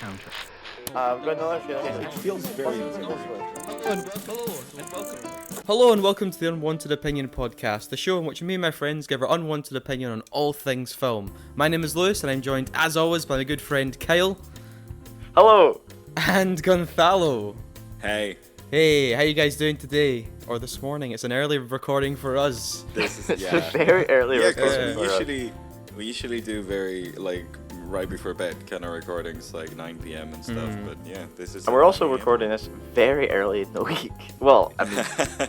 encounter. Good knowledge. It feels very Hello and welcome to the Unwanted Opinion podcast, the show in which me and my friends give our unwanted opinion on all things film. My name is Lewis and I'm joined, as always, by my good friend Kyle. Hello. And Gonzalo. Hey. Hey, how you guys doing today? Or this morning? It's an early recording for us. This is Very early Yeah, recording. because we usually do very right before bed kind of recordings, like 9 p.m. and stuff. But yeah, this is. And we're also recording this very early in the week. Well, I mean,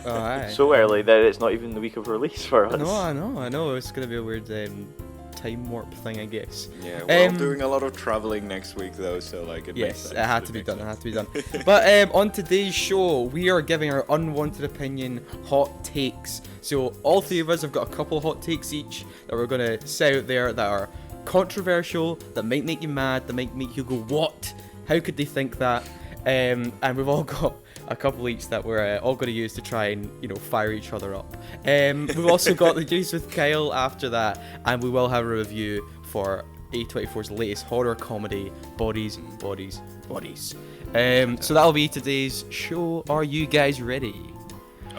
Oh, aye. so early that it's not even the week of release for us. No, I know. It's gonna be a weird time warp thing, I guess. Yeah, we're all doing a lot of traveling next week though, so it makes Yes, sense. it had to be done. But on today's show, we are giving our unwanted opinion hot takes. So all three of us have got a couple hot takes each that we're gonna say out there that are controversial, that might make you mad, that might make you go, what? How could they think that? And we've all got a couple each that we're all going to use to try and, fire each other up. We've also got the news with Kyle after that, and we will have a review for A24's latest horror comedy, Bodies, Bodies, Bodies. So that'll be today's show. Are you guys ready?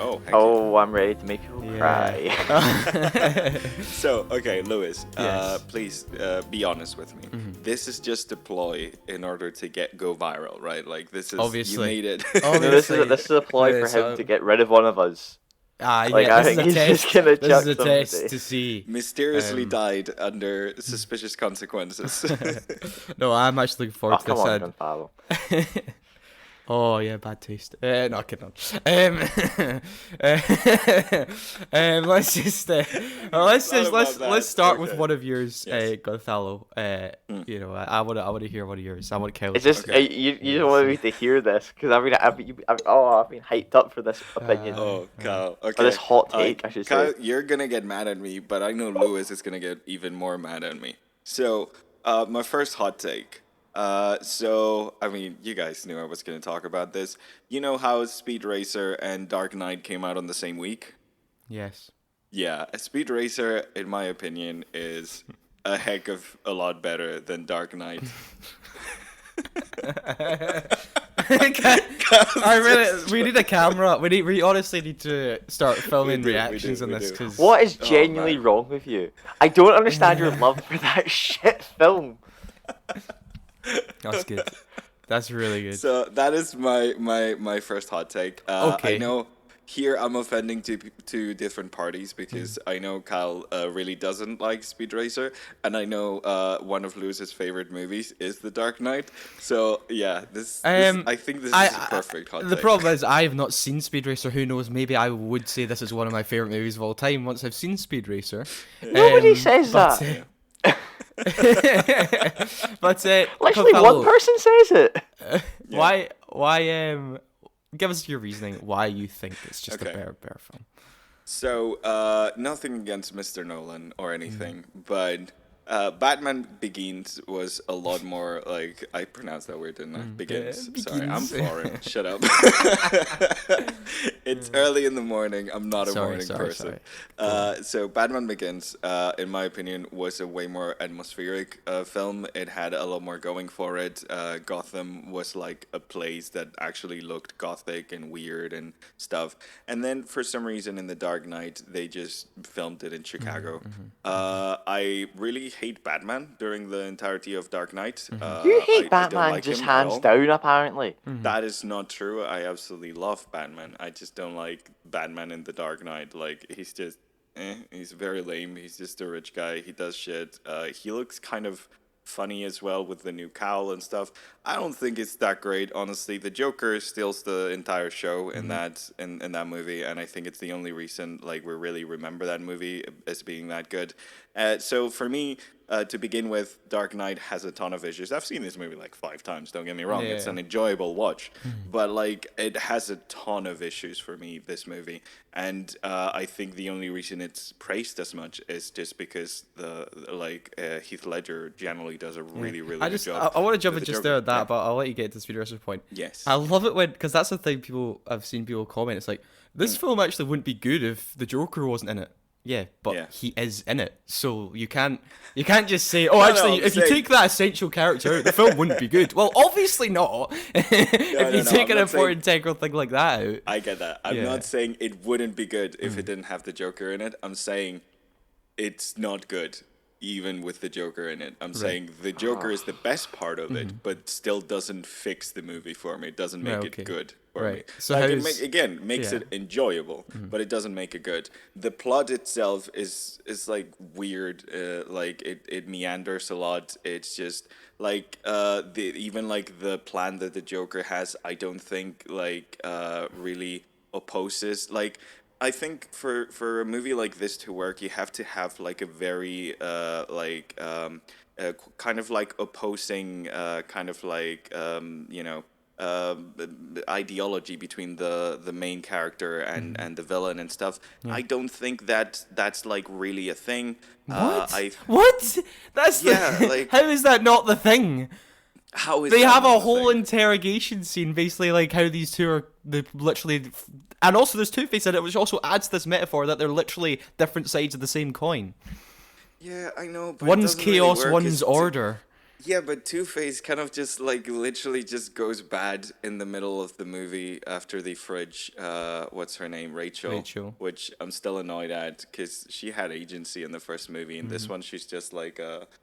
Oh, heck Oh, I'm ready to make people cry. yeah. So, okay, Lewis, Yes. please be honest with me. Mm-hmm. This is just a ploy in order to go viral, right? This is Obviously. you made it. No, this is a ploy for him to get rid of one of us. I I this think is a he's test. just gonna This chuck is a somebody. test to see. Mysteriously died under suspicious consequences. No, I'm actually looking forward to Come this. on, Ed. Gonzalo. Oh yeah, bad taste. No, kidding. Let's start with Okay. one of yours, Yes. Gonzalo. I want to hear one of yours. I want Kyle. It's just Okay. you don't want me to hear this because I've been hyped up for this opinion. Oh, Kyle. Okay. Or this hot take, I should Kyle, say. you're gonna get mad at me, but I know Lewis is gonna get even more mad at me. So, my first hot take. You guys knew I was gonna talk about this. You know how Speed Racer and Dark Knight came out on the same week? Yes. Yeah, a Speed Racer, in my opinion, is a heck of a lot better than Dark Knight. We need a camera. We honestly need to start filming reactions on we this do. because What is Oh, genuinely man. wrong with you? I don't understand your love for that shit film. that's good. That's really good. So that is my first hot take. Okay. I know here I'm offending two different parties because I know Kyle really doesn't like Speed Racer, and I know one of Lewis's favorite movies is The Dark Knight. So yeah, I think this is a perfect hot The take. problem is I have not seen Speed Racer. Who knows? Maybe I would say this is one of my favorite movies of all time once I've seen Speed Racer. Nobody says but, that. But Literally, one person says it. Why give us your reasoning why you think it's just Okay. a better film. So, nothing against Mr. Nolan or anything, but Batman Begins was a lot more I pronounced that weird, didn't I? Begins. Sorry, I'm Begins. foreign. Shut up. It's early in the morning. I'm not a morning person. So Batman Begins, in my opinion, was a way more atmospheric film. It had a lot more going for it. Gotham was like a place that actually looked gothic and weird and stuff. And then for some reason in The Dark Knight, they just filmed it in Chicago. I really hate Batman during the entirety of Dark Knight. You hate I don't Batman like just him at all. hands down, apparently. That is not true. I absolutely love Batman. I just don't like Batman in The Dark Knight. He's just, he's very lame. He's just a rich guy. He does shit. He looks kind of funny as well with the new cowl and stuff. I don't think it's that great, honestly. The Joker steals the entire show in that movie, and I think it's the only reason we really remember that movie as being that good. So for me, to begin with, Dark Knight has a ton of issues. I've seen this movie 5 times, don't get me wrong. Yeah. It's an enjoyable watch. But it has a ton of issues for me, this movie. And I think the only reason it's praised as much is just because Heath Ledger generally does a really, really good job. I want to jump in with the just Joker. there at that, Yeah. but I'll let you get to the Speed Racer's point. Yes. I love it because that's the thing I've seen people comment. It's this film actually wouldn't be good if the Joker wasn't in it. Yeah, but Yeah. he is in it, so you can't just say, "Oh, No, actually, I'm if you saying- take that essential character out, the film wouldn't be good." Well, obviously not. If you no, take I'm an not saying- important integral thing like that out, I get that. I'm Yeah. not saying it wouldn't be good if it didn't have the Joker in it. I'm saying it's not good even with the Joker in it. I'm saying the Joker is the best part of it, but still doesn't fix the movie for me. It doesn't make Right, okay. it good for Right. me. So Like how's- makes yeah. it enjoyable, but it doesn't make it good. The plot itself is like weird. Like it meanders a lot. It's just like even like the plan that the Joker has, I don't think like really opposes like. I think for a movie like this to work, you have to have like a very kind of like opposing kind of like ideology between the main character and the villain and stuff. I don't think that that's like really a thing. what? I What? That's Yeah, the. like- How is that not the thing? how is They that have not a the whole thing? interrogation scene, basically like how these two are literally, and also there's Two-Face in it, which also adds to this metaphor that they're literally different sides of the same coin. Yeah, I know. But it One's doesn't really chaos, work. one's It's order. Yeah, but Two-Face kind of just like literally just goes bad in the middle of the movie after the fridge. What's her name? Rachel. Which I'm still annoyed at because she had agency in the first movie. In this one, she's just like,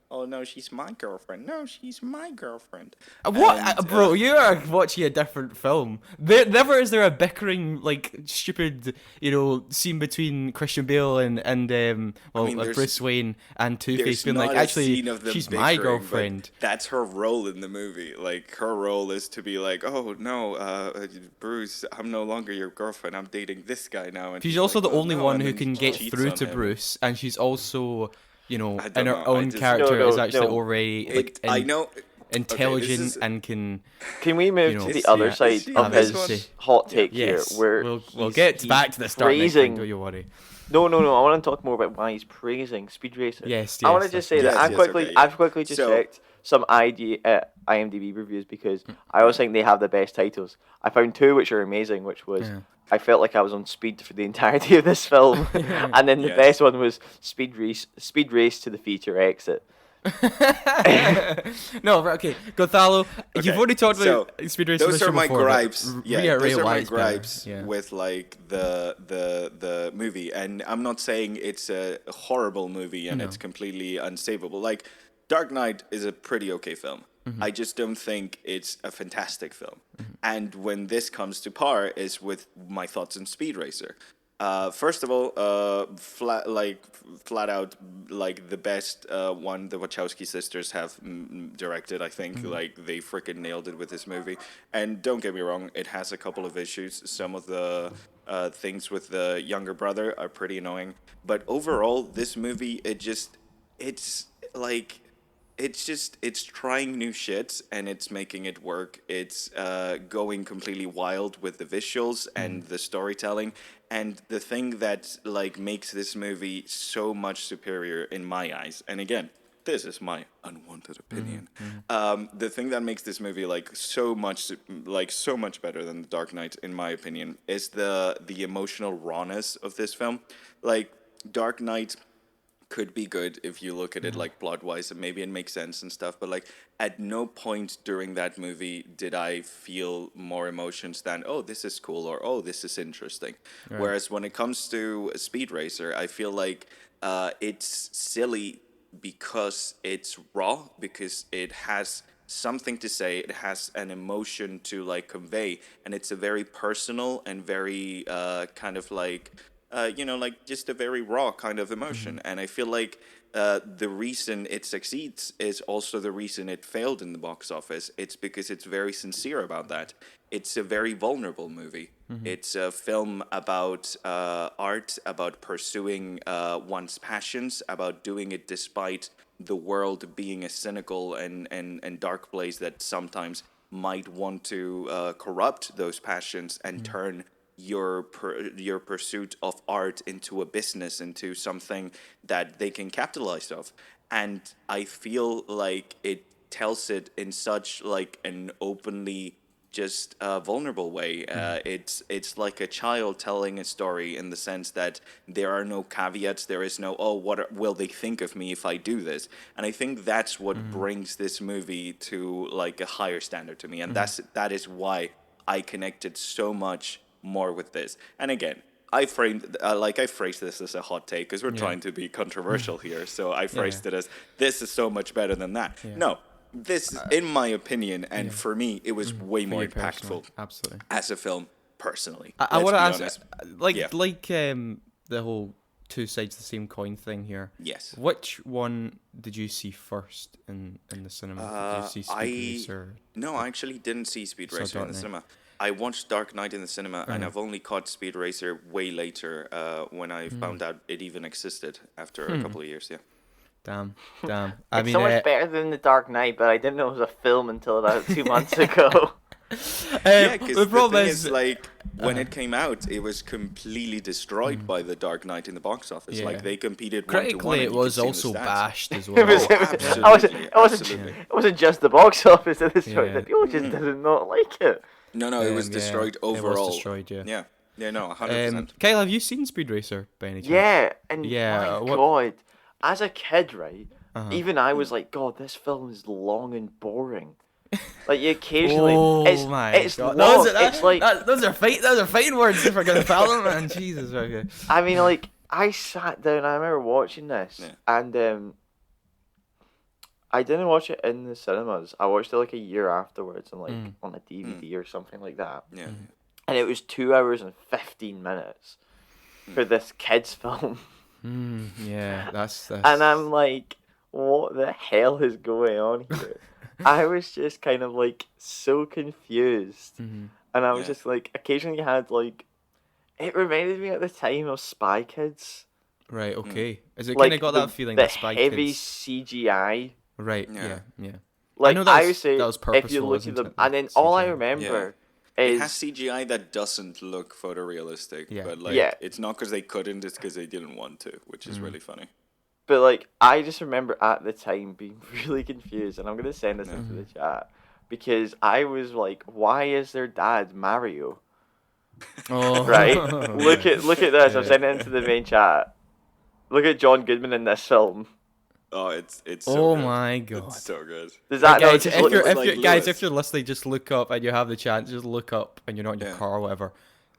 oh no, she's my girlfriend. No, she's my girlfriend. What, And, bro? You are watching a different film. Never is there a bickering, like stupid, scene between Christian Bale and there's- Bruce Wayne and Two-Face There's being not like, a actually, scene of them she's my bickering, but girlfriend. That's her role in the movie. Like her role is to be like, oh no, Bruce, I'm no longer your girlfriend. I'm dating this guy now. And She's he's also like, the "Oh, only no," one and who then can she get cheats through on to him. Bruce, and she's also, in don't her know, I own just- character No, is actually no. already like I know. intelligent is- and can. Can we move You know, to the Is other she- side is she of in this his one? hot take Yes, here, where we'll he's- get he's back to this Dark Knight thing. praising? Don't you worry. No. I want to talk more about why he's praising Speed Racer. Yes, I want to yes, just that's say that fine. Yes, okay, yeah. I've quickly just So- checked some IMDb reviews because I always think they have the best titles. I found two which are amazing, which was Yeah. I felt like I was on speed for the entirety of this film, and then the Yes. best one was Speed Race to the feature exit. No, right, okay, Gonzalo, you've Okay, already talked so about Speed Racer. Those are my before, but gripes. Yeah, reiterate those are why my it's better. gripes Yeah. with like the movie, and I'm not saying it's a horrible movie and it's completely unsavable. Like Dark Knight is a pretty okay film. I just don't think it's a fantastic film. And when this comes to par is with my thoughts on Speed Racer. First of all, flat out, like the best one the Wachowski sisters have directed. I think like they freaking nailed it with this movie. And don't get me wrong, it has a couple of issues. Some of the things with the younger brother are pretty annoying. But overall, this movie, it's trying new shit and it's making it work. It's going completely wild with the visuals and the storytelling. And the thing that like makes this movie so much superior in my eyes, and again, this is my unwanted opinion. The thing that makes this movie like so much better than The Dark Knight, in my opinion, is the emotional rawness of this film. Like Dark Knight could be good if you look at it like plot wise, and maybe it makes sense and stuff, but like at no point during that movie did I feel more emotions than, oh, this is cool, or oh, this is interesting. Whereas when it comes to Speed Racer, I feel like it's silly because it's raw, because it has something to say, it has an emotion to like convey, and it's a very personal and very kind of like like just a very raw kind of emotion. And I feel like the reason it succeeds is also the reason it failed in the box office. It's because it's very sincere about that. It's a very vulnerable movie. It's a film about art, about pursuing one's passions, about doing it despite the world being a cynical and dark place that sometimes might want to corrupt those passions and turn your pursuit of art into a business, into something that they can capitalize off. And I feel like it tells it in such like an openly just vulnerable way. It's like a child telling a story in the sense that there are no caveats. There is no, oh, will they think of me if I do this? And I think that's what brings this movie to like a higher standard to me, and that is why I connected so much more with this. And again, I phrased this as a hot take because we're trying to be controversial here. So I phrased it as, this is so much better than that. No, this, in my opinion, and for me, it was way more impactful. Absolutely. As a film, personally. I want to ask, honest. the whole two sides of the same coin thing here. Yes. Which one did you see first in the cinema? Did you see Speed Racer? No, I actually didn't see Speed Racer in the Knight. cinema. I watched Dark Knight in the cinema, and I've only caught Speed Racer way later when I found out it even existed after a couple of years. Yeah. Damn. It's so much better than The Dark Knight, but I didn't know it was a film until about 2 months ago. Yeah, because the thing is, like, when it came out, it was completely destroyed by The Dark Knight in the box office. Like, they competed 1-1. Critically, it was also bashed as It well. it wasn't just the box office at this point. The people just did not like it. No, it was destroyed overall. It was destroyed, yeah. Yeah, no, 100%. Kyle, have you seen Speed Racer by any chance? Yeah, and my God, as a kid, right, even I was like, God, this film is long and boring. Like, you occasionally, it's God. long, it's like... those are fighting words if we're going to follow them, man. Jesus, okay. I mean, like, I sat down, I remember watching this, and I didn't watch it in the cinemas. I watched it like a year afterwards on on a DVD or something like that. Yeah. And it was 2 hours and 15 minutes for this kids film. Yeah, that's... And I'm like, what the hell is going on here? I was just kind of like so confused. And I was just like, occasionally you had like, it reminded me at the time of Spy Kids. Right, okay. Is it Like kind of got that feeling, the that Spy heavy Kids? CGI. Right, Yeah. yeah. Like, I know that would say, that was if you purposeful, look at isn't them, it? and then all I CGI. remember It has is, CGI that doesn't look photorealistic, but like it's not because they couldn't, it's because they didn't want to, which is really funny. but like, I just remember at the time being really confused, and I'm going to send this into the chat, because I was like, why is their dad Mario? Oh. Right? Look at this, I'm sending it into the main chat. Look at John Goodman in this film. Oh, it's so good. My God. It's so good. Does that not Guys, just if look you're, like Lewis. if you're listening, just look up, and you have the chance, just look up, and you're not in your car or whatever.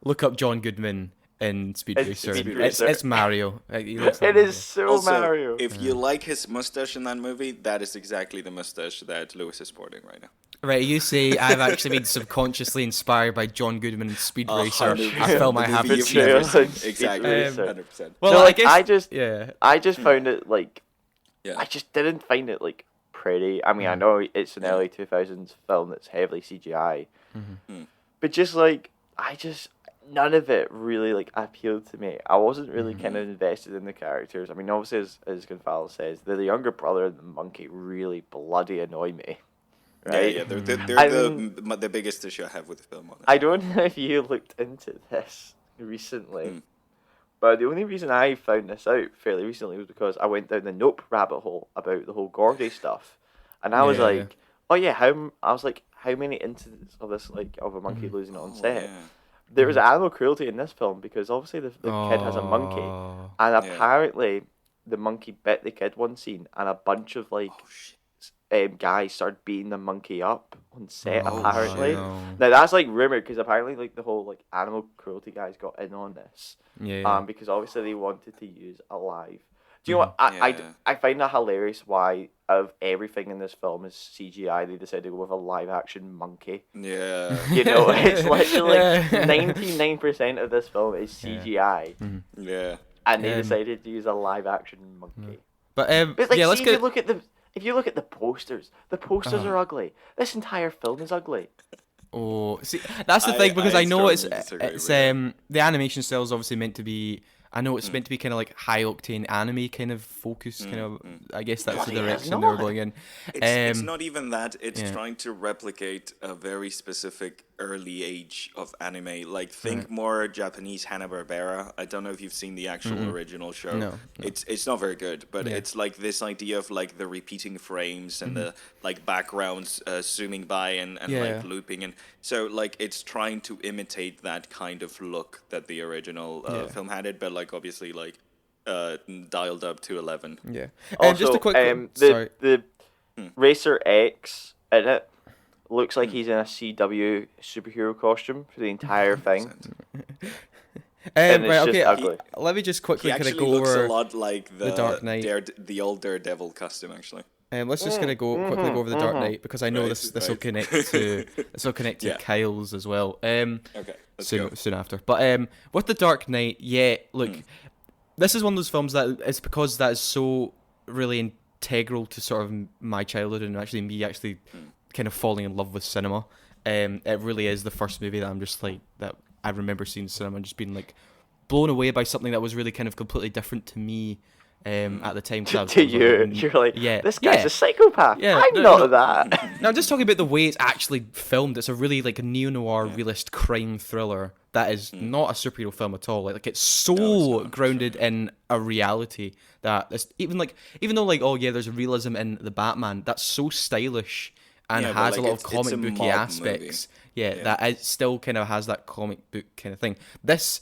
Look up John Goodman in Speed It's Racer. Speed It's Racer. Mario. He looks like It Mario. is so Also, Mario. if you like his mustache in that movie, that is exactly the mustache that Lewis is sporting right now. Right, you say I've actually been subconsciously inspired by John Goodman in Speed Racer, 100%. a film I The haven't movie seen. you've never Speed seen. Exactly, Racer. 100%. Well, No, I like, guess I just found it like, Yeah. I just didn't find it like pretty. I mean, I know it's an early 2000s film that's heavily CGI, but just like, none of it really like appealed to me. I wasn't really kind of invested in the characters. I mean, obviously, as Gonzalo says, the younger brother and the monkey really bloody annoy me. Right? Yeah, they're the biggest issue I have with the film. Honestly. I don't know if you looked into this recently, but the only reason I found this out fairly recently was because I went down the Nope rabbit hole about the whole Gordy stuff, and I was like, oh yeah, how many incidents of this, like, of a monkey losing it on set? Yeah. There was animal cruelty in this film because obviously the kid has a monkey, and apparently the monkey bit the kid one scene, and a bunch of like guys started beating the monkey up on set. Apparently, no. now that's like rumored because apparently like the whole like animal cruelty guys got in on this, because obviously they wanted to use a live. Do you know what I find that hilarious? Why of everything in this film is CGI, they decided to go with a live action monkey. Yeah. You know, it's literally 99% of this film is CGI. Yeah. And they decided to use a live action monkey. But But like, let's see, get. if you look at the posters are ugly. This entire film is ugly. Oh, see, that's the thing, because I know it's strongly disagree with the animation style is obviously meant to be. I know it's meant to be kind of like high octane anime kind of focus, kind of. I guess that's the direction they were going in. It's not even that. It's trying to replicate a very specific early age of anime. Like, think more Japanese Hanna-Barbera. I don't know if you've seen the actual original show. No. It's not very good, but it's like this idea of like the repeating frames and the like backgrounds zooming by and like looping, and so like it's trying to imitate that kind of look that the original film had it, but like obviously like dialed up to 11. Yeah. Also, just a quick the Racer X in it looks like he's in a CW superhero costume for the entire thing. And it's just ugly. Let me just quickly kind of go looks over a lot like the Dark Knight. the old Daredevil costume, actually. Let's just kind of quickly go over the Dark Knight, because I know this will connect to Kyle's as well. Okay, let's go. Soon after. But with the Dark Knight, look, this is one of those films that it's because that is so really integral to sort of my childhood and actually me kind of falling in love with cinema. It really is the first movie that I'm just like that I remember seeing cinema and just being like blown away by something that was really kind of completely different to me at the time. To you, you're like, this guy's a psychopath. I'm not that. No, I'm just talking about the way it's actually filmed. It's a really like a neo-noir realist crime thriller that is not a superhero film at all. Like it's so grounded in a reality that it's even though like there's a realism in the Batman that's so stylish and has a lot of comic booky aspects. That it still kind of has that comic book kind of thing. This,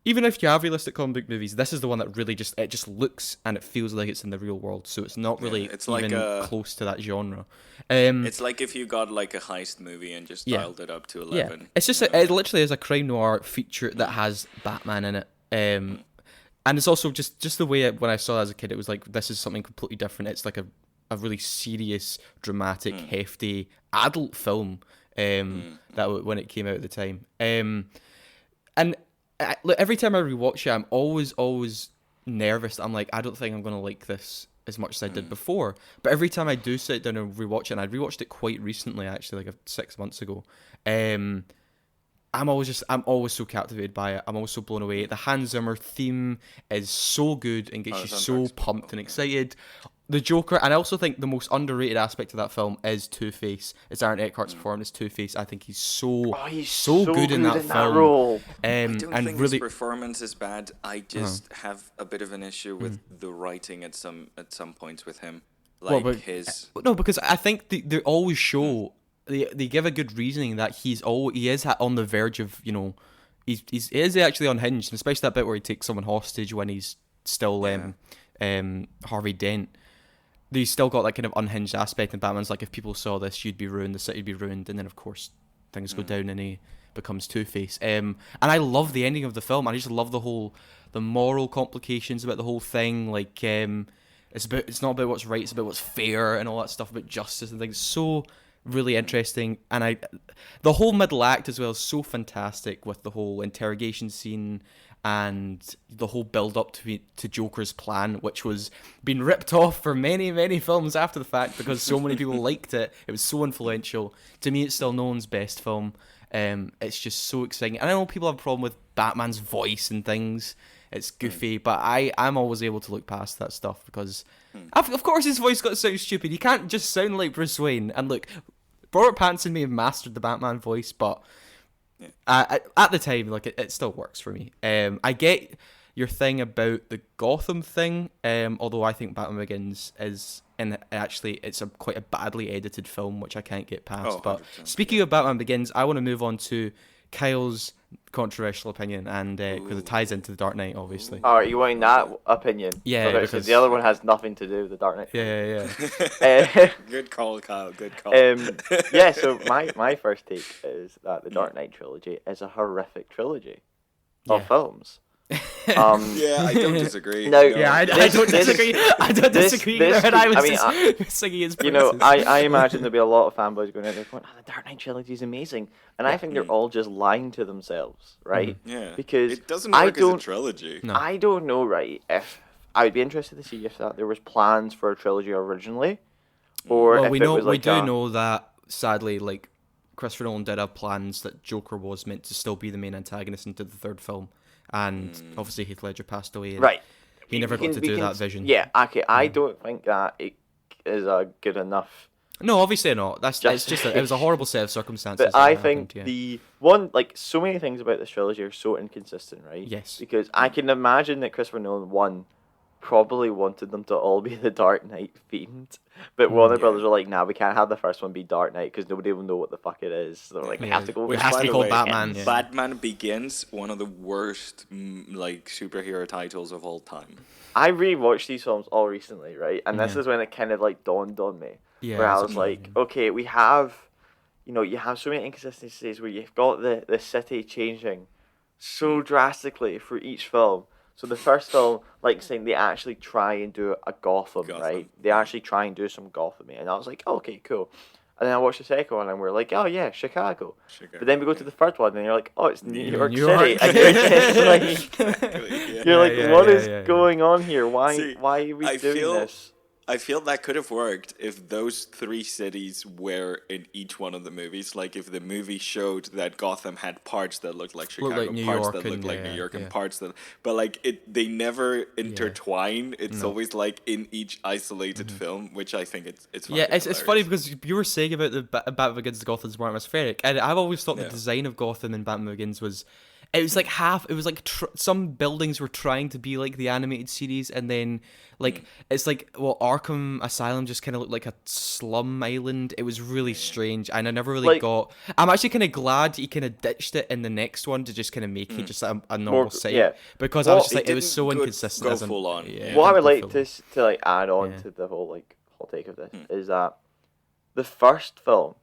even if you have realistic comic book movies, this is the one that really just looks and it feels like it's in the real world. So it's not really close to that genre. It's like if you got like a heist movie and just dialed it up to 11. Yeah. It's just it literally is a crime noir feature that has Batman in it. And it's also just the way when I saw it as a kid, it was like, this is something completely different. It's like a really serious, dramatic, hefty adult film that when it came out at the time. And look, every time I rewatch it, I'm always nervous. I'm like, I don't think I'm going to like this as much as I did before. But every time I do sit down and rewatch it, and I rewatched it quite recently, actually, like 6 months ago, I'm always so captivated by it. I'm always so blown away. The Hans Zimmer theme is so good and gets you so pumped and excited. The Joker, and I also think the most underrated aspect of that film is Two-Face. It's Aaron Eckhart's performance as Two-Face. I think he's so good in that film. Role. I don't think his performance is bad. I just have a bit of an issue with the writing at some points with him. Because I think they always show they give a good reasoning that he is on the verge of, he is actually unhinged, and especially that bit where he takes someone hostage when he's still Harvey Dent. He's still got that kind of unhinged aspect, and Batman's like, if people saw this, you'd be ruined, the city'd be ruined, and then of course things go down and he becomes Two-Face. And I love the ending of the film. I just love the moral complications about the whole thing. Like it's not about what's right, it's about what's fair and all that stuff about justice and things. So really interesting, and the whole middle act as well is so fantastic with the whole interrogation scene and the whole build up to Joker's plan, which was being ripped off for many, many films after the fact because so many people liked it. It was so influential. To me, it's still Nolan's best film. It's just so exciting. And I know people have a problem with Batman's voice and things. It's goofy, but I'm always able to look past that stuff because, of course, his voice got to sound stupid. He can't just sound like Bruce Wayne. And look, Robert Pattinson may have mastered the Batman voice, but at the time, like it still works for me. I get your thing about the Gotham thing, although I think Batman Begins is, and actually it's quite a badly edited film, which I can't get past. But speaking of Batman Begins, I want to move on to Kyle's controversial opinion, and because it ties into the Dark Knight, obviously. Are you wanting that opinion? Yeah, because the other one has nothing to do with the Dark Knight. Yeah. Good call, Kyle. Good call. So my first take is that the Dark Knight trilogy is a horrific trilogy of films. I don't disagree. I don't disagree. I don't disagree either, and I was just singing his praises. I imagine there'll be a lot of fanboys going out there going, the Dark Knight trilogy is amazing, and I think they're all just lying to themselves, right? Yeah, because it doesn't work as a trilogy. No. I don't know, right? If I would be interested to see if there was plans for a trilogy originally, or if we do know that sadly, like Christopher Nolan did have plans that Joker was meant to still be the main antagonist into the third film. And obviously Heath Ledger passed away. Right. He never got to do that vision. Yeah, okay. I don't think that it is a good enough No, obviously not. It was a horrible set of circumstances. But that I happened, think yeah. the one, like, so many things about this trilogy are so inconsistent, right? Yes. Because I can imagine that Christopher Nolan, one, probably wanted them to all be the Dark Knight themed. But Warner Brothers were like, nah, we can't have the first one be Dark Knight because nobody will know what the fuck it is. So they're like, we have to go It with has to be By the called way, Batman. Yeah. Batman Begins, one of the worst like superhero titles of all time. I rewatched these films all recently, right? And this is when it kind of like dawned on me. Yeah, where I it's was like, okay, we have, you have so many inconsistencies where you've got the city changing so drastically for each film. So the first film, like saying they actually try and do a Gotham, right? They actually try and do some Gotham, and I was like, oh, okay, cool. And then I watched the second one, and we're like, oh yeah, Chicago. But then we go to the third one, and you're like, oh, it's New York City, and you're just like, you're like, what is going on here? Why are we doing this? I feel that could have worked if those three cities were in each one of the movies. Like if the movie showed that Gotham had parts that looked like Chicago, like New parts York that looked like and, New York, yeah. and parts that. But like they never intertwine. It's always like in each isolated film, which I think it's. Yeah, it's funny hilarious. because you were saying about the Batman Begins Gotham's more atmospheric, and I've always thought the design of Gotham in Batman Begins was. It was like half. It was like some buildings were trying to be like the animated series, and then like it's like Arkham Asylum just kind of looked like a slum island. It was really strange, and I never really got. I'm actually kind of glad he kind of ditched it in the next one to just kind of make it just a normal city, because I was just like it was so inconsistent. Go full on. What I would like to like add on to the whole like whole take of this is that the first film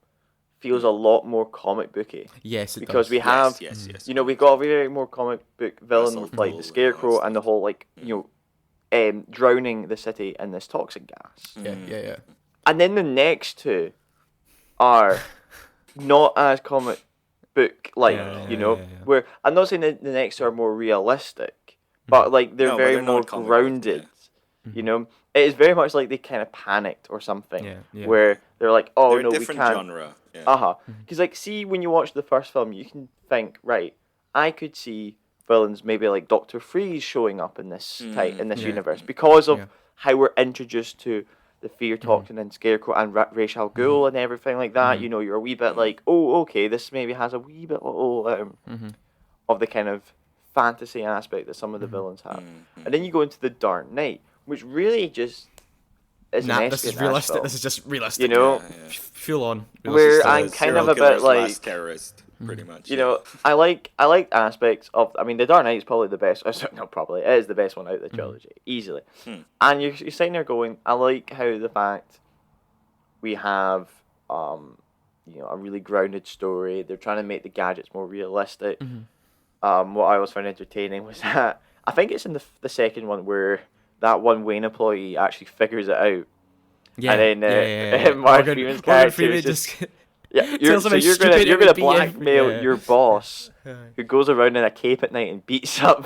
feels a lot more comic booky. Yes, because does. we have, yes. we've got a very more comic book villain with like cool, the Scarecrow and the whole like drowning the city in this toxic gas. Yeah. And then the next two are not as comic book like, where I'm not saying that the next two are more realistic, but like they're very more grounded. It is very much like they kind of panicked or something, where they're like, oh They're no, a we different can't. genre. Yeah. Because like, see, when you watch the first film, you can think, right, I could see villains maybe like Dr. Freeze showing up in this universe because of how we're introduced to the fear toxin and Scarecrow and Ra's al Ghul and everything like that. You're a wee bit like, oh, okay, this maybe has a wee bit of the kind of fantasy aspect that some of the villains have. And then you go into the Dark Knight, which really just is this is realistic. Film. This is just realistic. Full on. Where I'm kind of a bit like terrorist, pretty much. I like aspects of. I mean, the Dark Knight is probably the best. Not probably. It is the best one out of the trilogy, easily. And you're sitting there going, I like how the fact we have, a really grounded story. They're trying to make the gadgets more realistic. What I always found entertaining was that I think it's in the second one where that one Wayne employee actually figures it out. Yeah. And then Morgan Freeman's character is just you're gonna blackmail your boss who goes around in a cape at night and beats up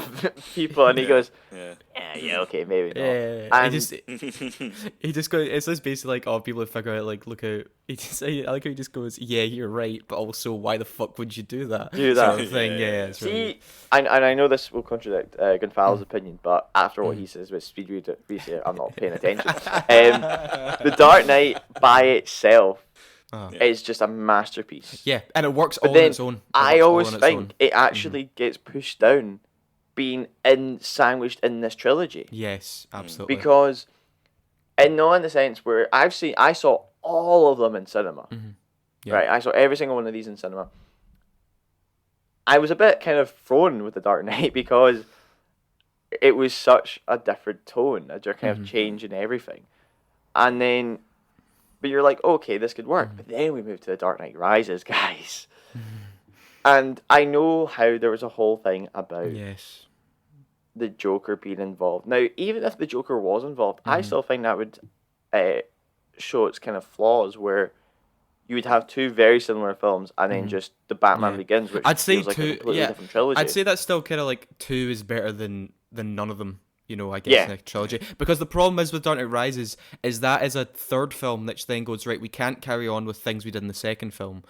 people, and he goes, okay, maybe not. And he just goes. It's just basically like, oh, people figure out like, look out. I like how he just goes, yeah, you're right, but also, why the fuck would you do that? Sort of thing. It's See, really... and I know this will contradict Gonfal's opinion, but after what he says with Speed Reader, I'm not paying attention. The Dark Knight by itself is just a masterpiece. Yeah, and it works all on its own. I always think it actually gets pushed down being sandwiched in this trilogy. Yes, absolutely. Because, in the sense where I saw all of them in cinema. Right, I saw every single one of these in cinema. I was a bit kind of thrown with The Dark Knight because it was such a different tone, a kind of change in everything. And then, but you're like, okay, this could work. But then we moved to The Dark Knight Rises, guys. And I know how there was a whole thing about the Joker being involved. Now, even if the Joker was involved, I still think that would show its kind of flaws, where you would have two very similar films and then just the Batman Begins, which feels like a completely different trilogy. I'd say that's still kind of like 2 is better than none of them. I guess in a trilogy. Because the problem is with Dark Knight Rises is that is a third film which then goes, right, we can't carry on with things we did in the second film.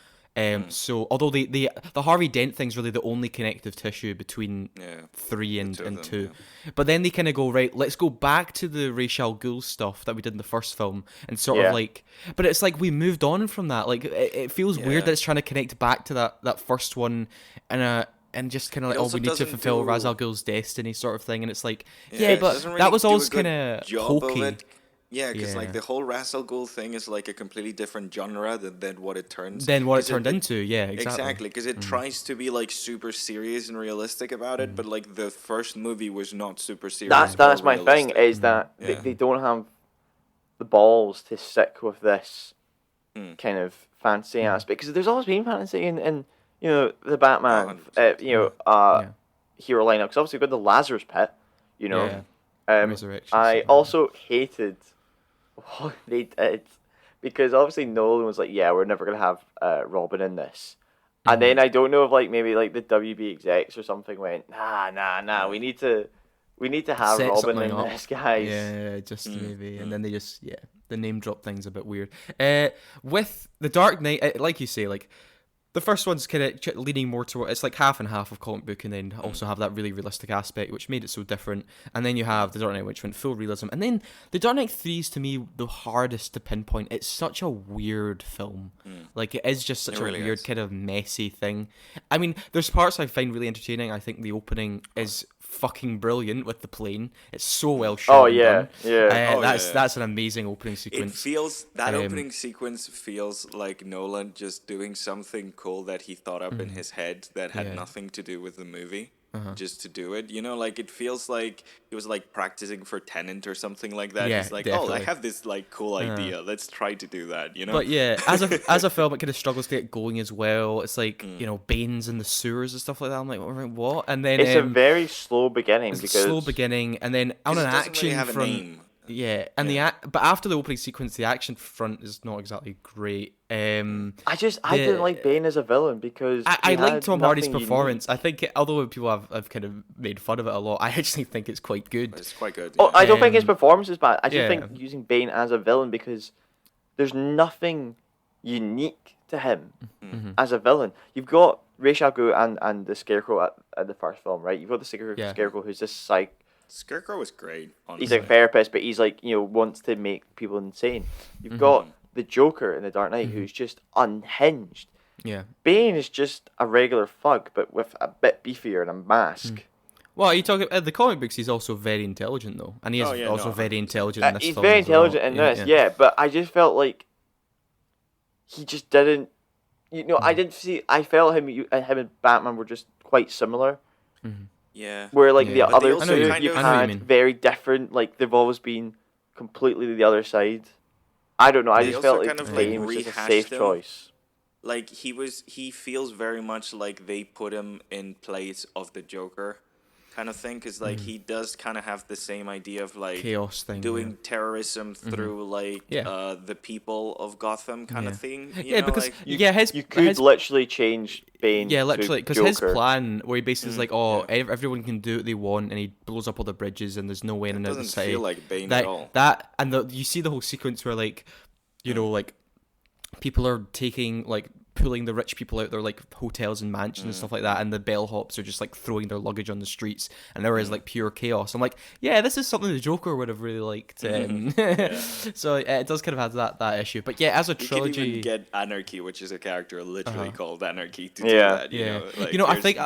So although the Harvey Dent thing's really the only connective tissue between 3 and 2, but then they kind of go, right, let's go back to the Ra's al Ghul stuff that we did in the first film and sort of like, but it's like we moved on from that. Like it feels weird that it's trying to connect back to that first one and just kind of like, we need to fulfill Ra's al Ghul's destiny sort of thing, and it's like, but really that was always kind of hokey. Yeah, because like the whole Ra's al Ghul thing is like a completely different genre than what it turns. Than what it turned into, exactly. Exactly, because it tries to be like super serious and realistic about it, but like the first movie was not super serious. That's my thing, is that they don't have the balls to stick with this kind of fantasy aspect, because there's always been fantasy in the Batman hero lineup, because obviously we've got the Lazarus Pit, I also hated what they did, because obviously Nolan was like, we're never going to have Robin in this. And then I don't know if like maybe like the WB execs or something went, nah, we need to have set Robin in up. this, guys. Yeah, just maybe. And then they just, the name drop thing's a bit weird. With The Dark Knight, like you say, like, the first one's kind of leaning more toward, it's like half and half of comic book, and then also have that really realistic aspect, which made it so different. And then you have The Dark Knight, which went full realism. And then The Dark Knight 3 is, to me, the hardest to pinpoint. It's such a weird film. Like, it is just such a really weird, kind of messy thing. I mean, there's parts I find really entertaining. I think the opening is fucking brilliant with the plane. It's so well shot. That's an amazing opening sequence. It feels opening sequence feels like Nolan just doing something cool that he thought up in his head that had nothing to do with the movie. Just to do it, like it feels like he was like practicing for Tenet or something like that. He's like, definitely. I have this like cool idea. Let's try to do that. But as a film, it kind of struggles to get going as well. It's like Bane's in the sewers and stuff like that. I'm like, what? And then it's a very slow beginning, and then on an action front. But after the opening sequence, the action front is not exactly great. I didn't like Bane as a villain, because I like Tom Hardy's performance. I think although people have kind of made fun of it a lot, I actually think it's quite good. It's quite good. I don't think his performance is bad. I just think using Bane as a villain, because there's nothing unique to him as a villain. You've got Ra's al Ghul and the Scarecrow at the first film, right? You've got the Scarecrow who's this Scarecrow was great, honestly. He's a therapist, but he's like, wants to make people insane. You've got the Joker in The Dark Knight, who's just unhinged. Yeah. Bane is just a regular thug, but with a bit beefier and a mask. Well, you talk about the comic books. He's also very intelligent, though, and he is also very intelligent in this he's film. He's very intelligent in this, but I just felt like he just didn't. I didn't see. I felt him and Batman were just quite similar. Yeah. Where like the other two, you've had very different. Like they've always been completely the other side. I don't know. I just felt like Bane was just a safe choice. Like he feels very much like they put him in place of the Joker, kind of thing, because like he does kind of have the same idea of like chaos thing, doing terrorism through like the people of Gotham kind of thing. Because you could literally change Bane. Yeah, literally, because his plan where he basically is like, everyone can do what they want, and he blows up all the bridges, and there's no way in and out of the city. Doesn't feel like Bane at all. You see the whole sequence where like, like people are pulling the rich people out their like hotels and mansions and stuff like that, and the bellhops are just like throwing their luggage on the streets, and there is like pure chaos. I'm like, this is something the Joker would have really liked. So it does kind of have that issue. But as a trilogy, you could even get Anarchy, which is a character literally called Anarchy, to do that. I think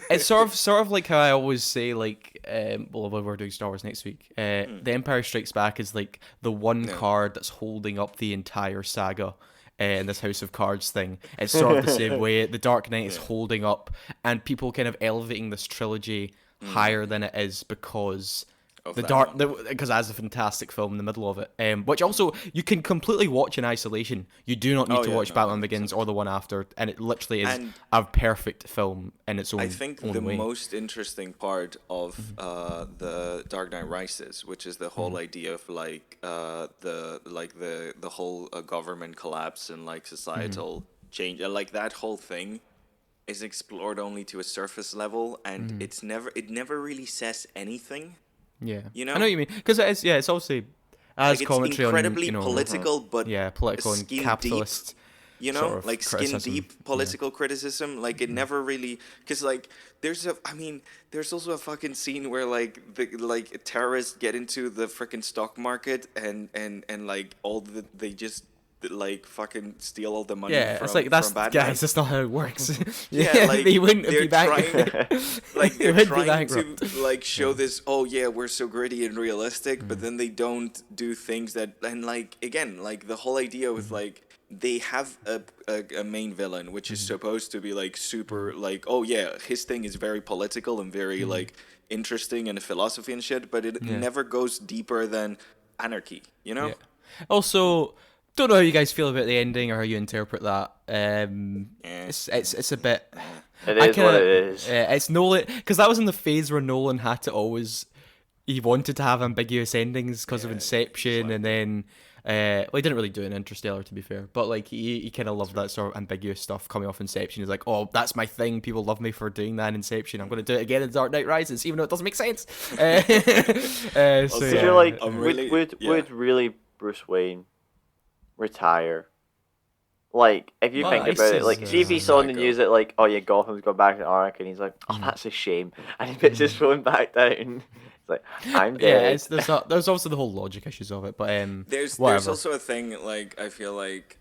it's sort of like how I always say, like, when we're doing Star Wars next week, The Empire Strikes Back is like the one card that's holding up the entire saga. In this House of Cards thing, it's sort of the same way. The Dark Knight is holding up, and people kind of elevating this trilogy higher than it is because because it has a fantastic film in the middle of it, which also you can completely watch in isolation. You do not need to watch Batman Begins or the one after, and it literally is a perfect film in its own. I think the most interesting part of the Dark Knight Rises, which is the whole idea of like the whole government collapse and like societal change, like that whole thing is explored only to a surface level, and it never really says anything. Yeah, I know what you mean, because it is. It's obviously as like commentary incredibly on political, but political and capitalist. you know, sort of like skin criticism. deep political criticism. Like it never really, because like there's also a fucking scene where like the like terrorists get into the freaking stock market and like they just like fucking steal all the money Yeah, from it's like that's Batman. guys, that's not how it works. Yeah, like they wouldn't they're be back. like They they're wouldn't be trying to bankrupt. like show this. Oh yeah, we're so gritty and realistic, but then they don't do things that and like again like the whole idea with like they have a main villain which is supposed to be like super like oh yeah his thing is very political and very like interesting and philosophy and shit, but it never goes deeper than anarchy. You know. Yeah. Also, don't know how you guys feel about the ending or how you interpret that. It's a bit. It is what it is. It's Nolan, because that was in the phase where Nolan had to always. He wanted to have ambiguous endings because of Inception, and then. Well, he didn't really do it in Interstellar, to be fair, but like he kind of loved that sort of ambiguous stuff coming off Inception. He's like, oh, that's my thing. People love me for doing that in Inception. I'm going to do it again in Dark Knight Rises, even though it doesn't make sense. So Did you like? really- Would really Bruce Wayne retire? Like, if you think about it, like, see if he saw in the news that, like, oh yeah, Gotham's gone back in Ark, and he's like, oh, that's a shame, and he puts his phone back down. It's like, I'm dead. Yeah, there's also the whole logic issues of it, but there's whatever. also a thing like I feel like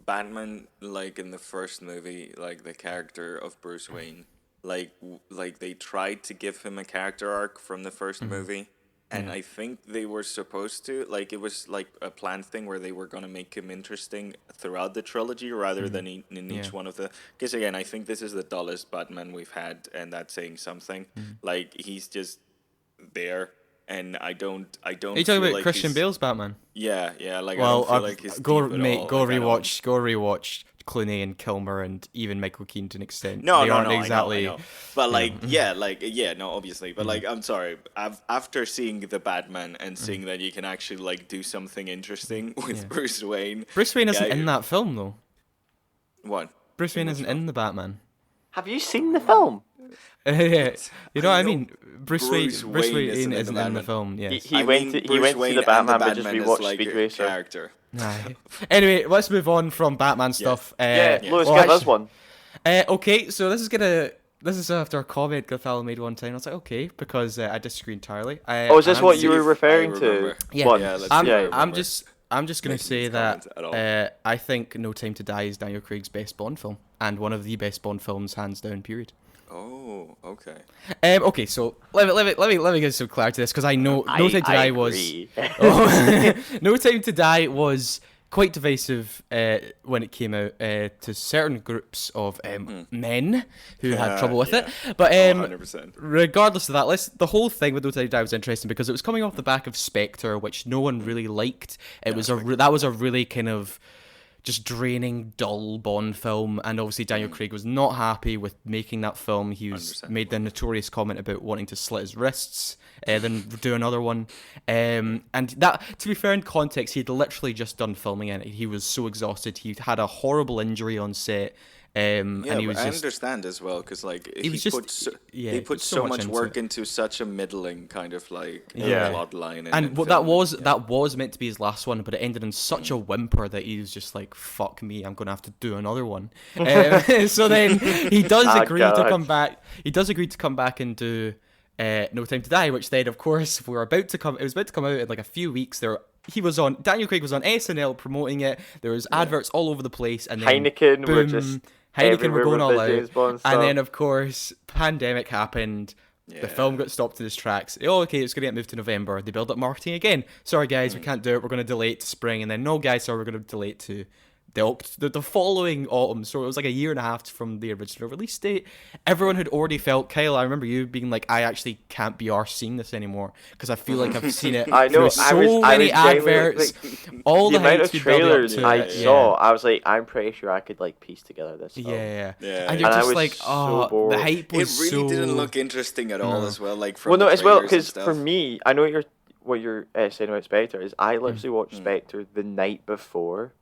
Batman like in the first movie like the character of Bruce Wayne like they tried to give him a character arc from the first movie. And I think they were supposed to, like, it was like a planned thing where they were going to make him interesting throughout the trilogy rather than in each one of the. Because, again, I think this is the dullest Batman we've had, and that's saying something. Like, he's just there, and I don't. Are you talking about like Christian Bale's Batman? Yeah, like, I Well, don't feel like he's go deep at all. Like, rewatch Clooney and Kilmer and even Michael Keaton to an extent. No, they aren't exactly. I know. But like, no, obviously. But like, I'm sorry. After seeing the Batman and seeing that you can actually like do something interesting with Bruce Wayne. Bruce Wayne isn't in that film though. What? Bruce Wayne isn't in the Batman. Have you seen the film? Yeah, you know what I mean. Bruce Wayne isn't isn't in the film. Yes. He went to see the Batman, but just rewatched like Speed a Racer. character. Anyway, let's move on from Batman stuff. Lewis, give us one. Okay, so this is after a comment Gothal made one time. I was like, okay, because I disagree entirely. Is this what you were referring to? Yeah, I'm just gonna say that I think No Time to Die is Daniel Craig's best Bond film and one of the best Bond films, hands down. Period. Oh, okay. Okay, so let me get some clarity to this because I know No Time to Die was No Time to Die was quite divisive when it came out to certain groups of men who had trouble with it. But 100%. regardless of that, the whole thing with No Time to Die was interesting because it was coming off the back of Spectre, which no one really liked. That was a really kind of just draining, dull Bond film, and obviously Daniel Craig was not happy with making that film. He made the notorious comment about wanting to slit his wrists, then do another one. And that, to be fair in context, he'd literally just done filming it. He was so exhausted. He had a horrible injury on set. And he was I understand as well because like he put so so much work into into such a middling kind of like plot line. And that was meant to be his last one, but it ended in such a whimper that he was just like, "Fuck me, I'm gonna have to do another one." So then he does agree to come back. He does agree to come back and do No Time to Die, which then, of course, it was about to come out in like a few weeks. Daniel Craig was on SNL promoting it. There was adverts all over the place, and then Heineken boom, were just Heineken were going all out, and then of course pandemic happened. The film got stopped in its tracks. Oh, okay, it's going to get moved to November. They build up marketing again. Sorry guys, we can't do it. We're going to delay it to spring, and then no guys, sorry, we're going to delay it to the following autumn. So it was like a year and a half from the original release date. Everyone had already felt, Kyle, I remember you being like, I actually can't be arsed seeing this anymore because I feel like I've seen it. I know, so many adverts, like, all the amount of trailers I saw. Yeah. I was like, I'm pretty sure I could like piece together this film. Yeah. And you're just like, the hype was it really didn't look interesting at all as well. Like from because for me, I know what you're saying about Spectre is I literally watched Spectre the night before.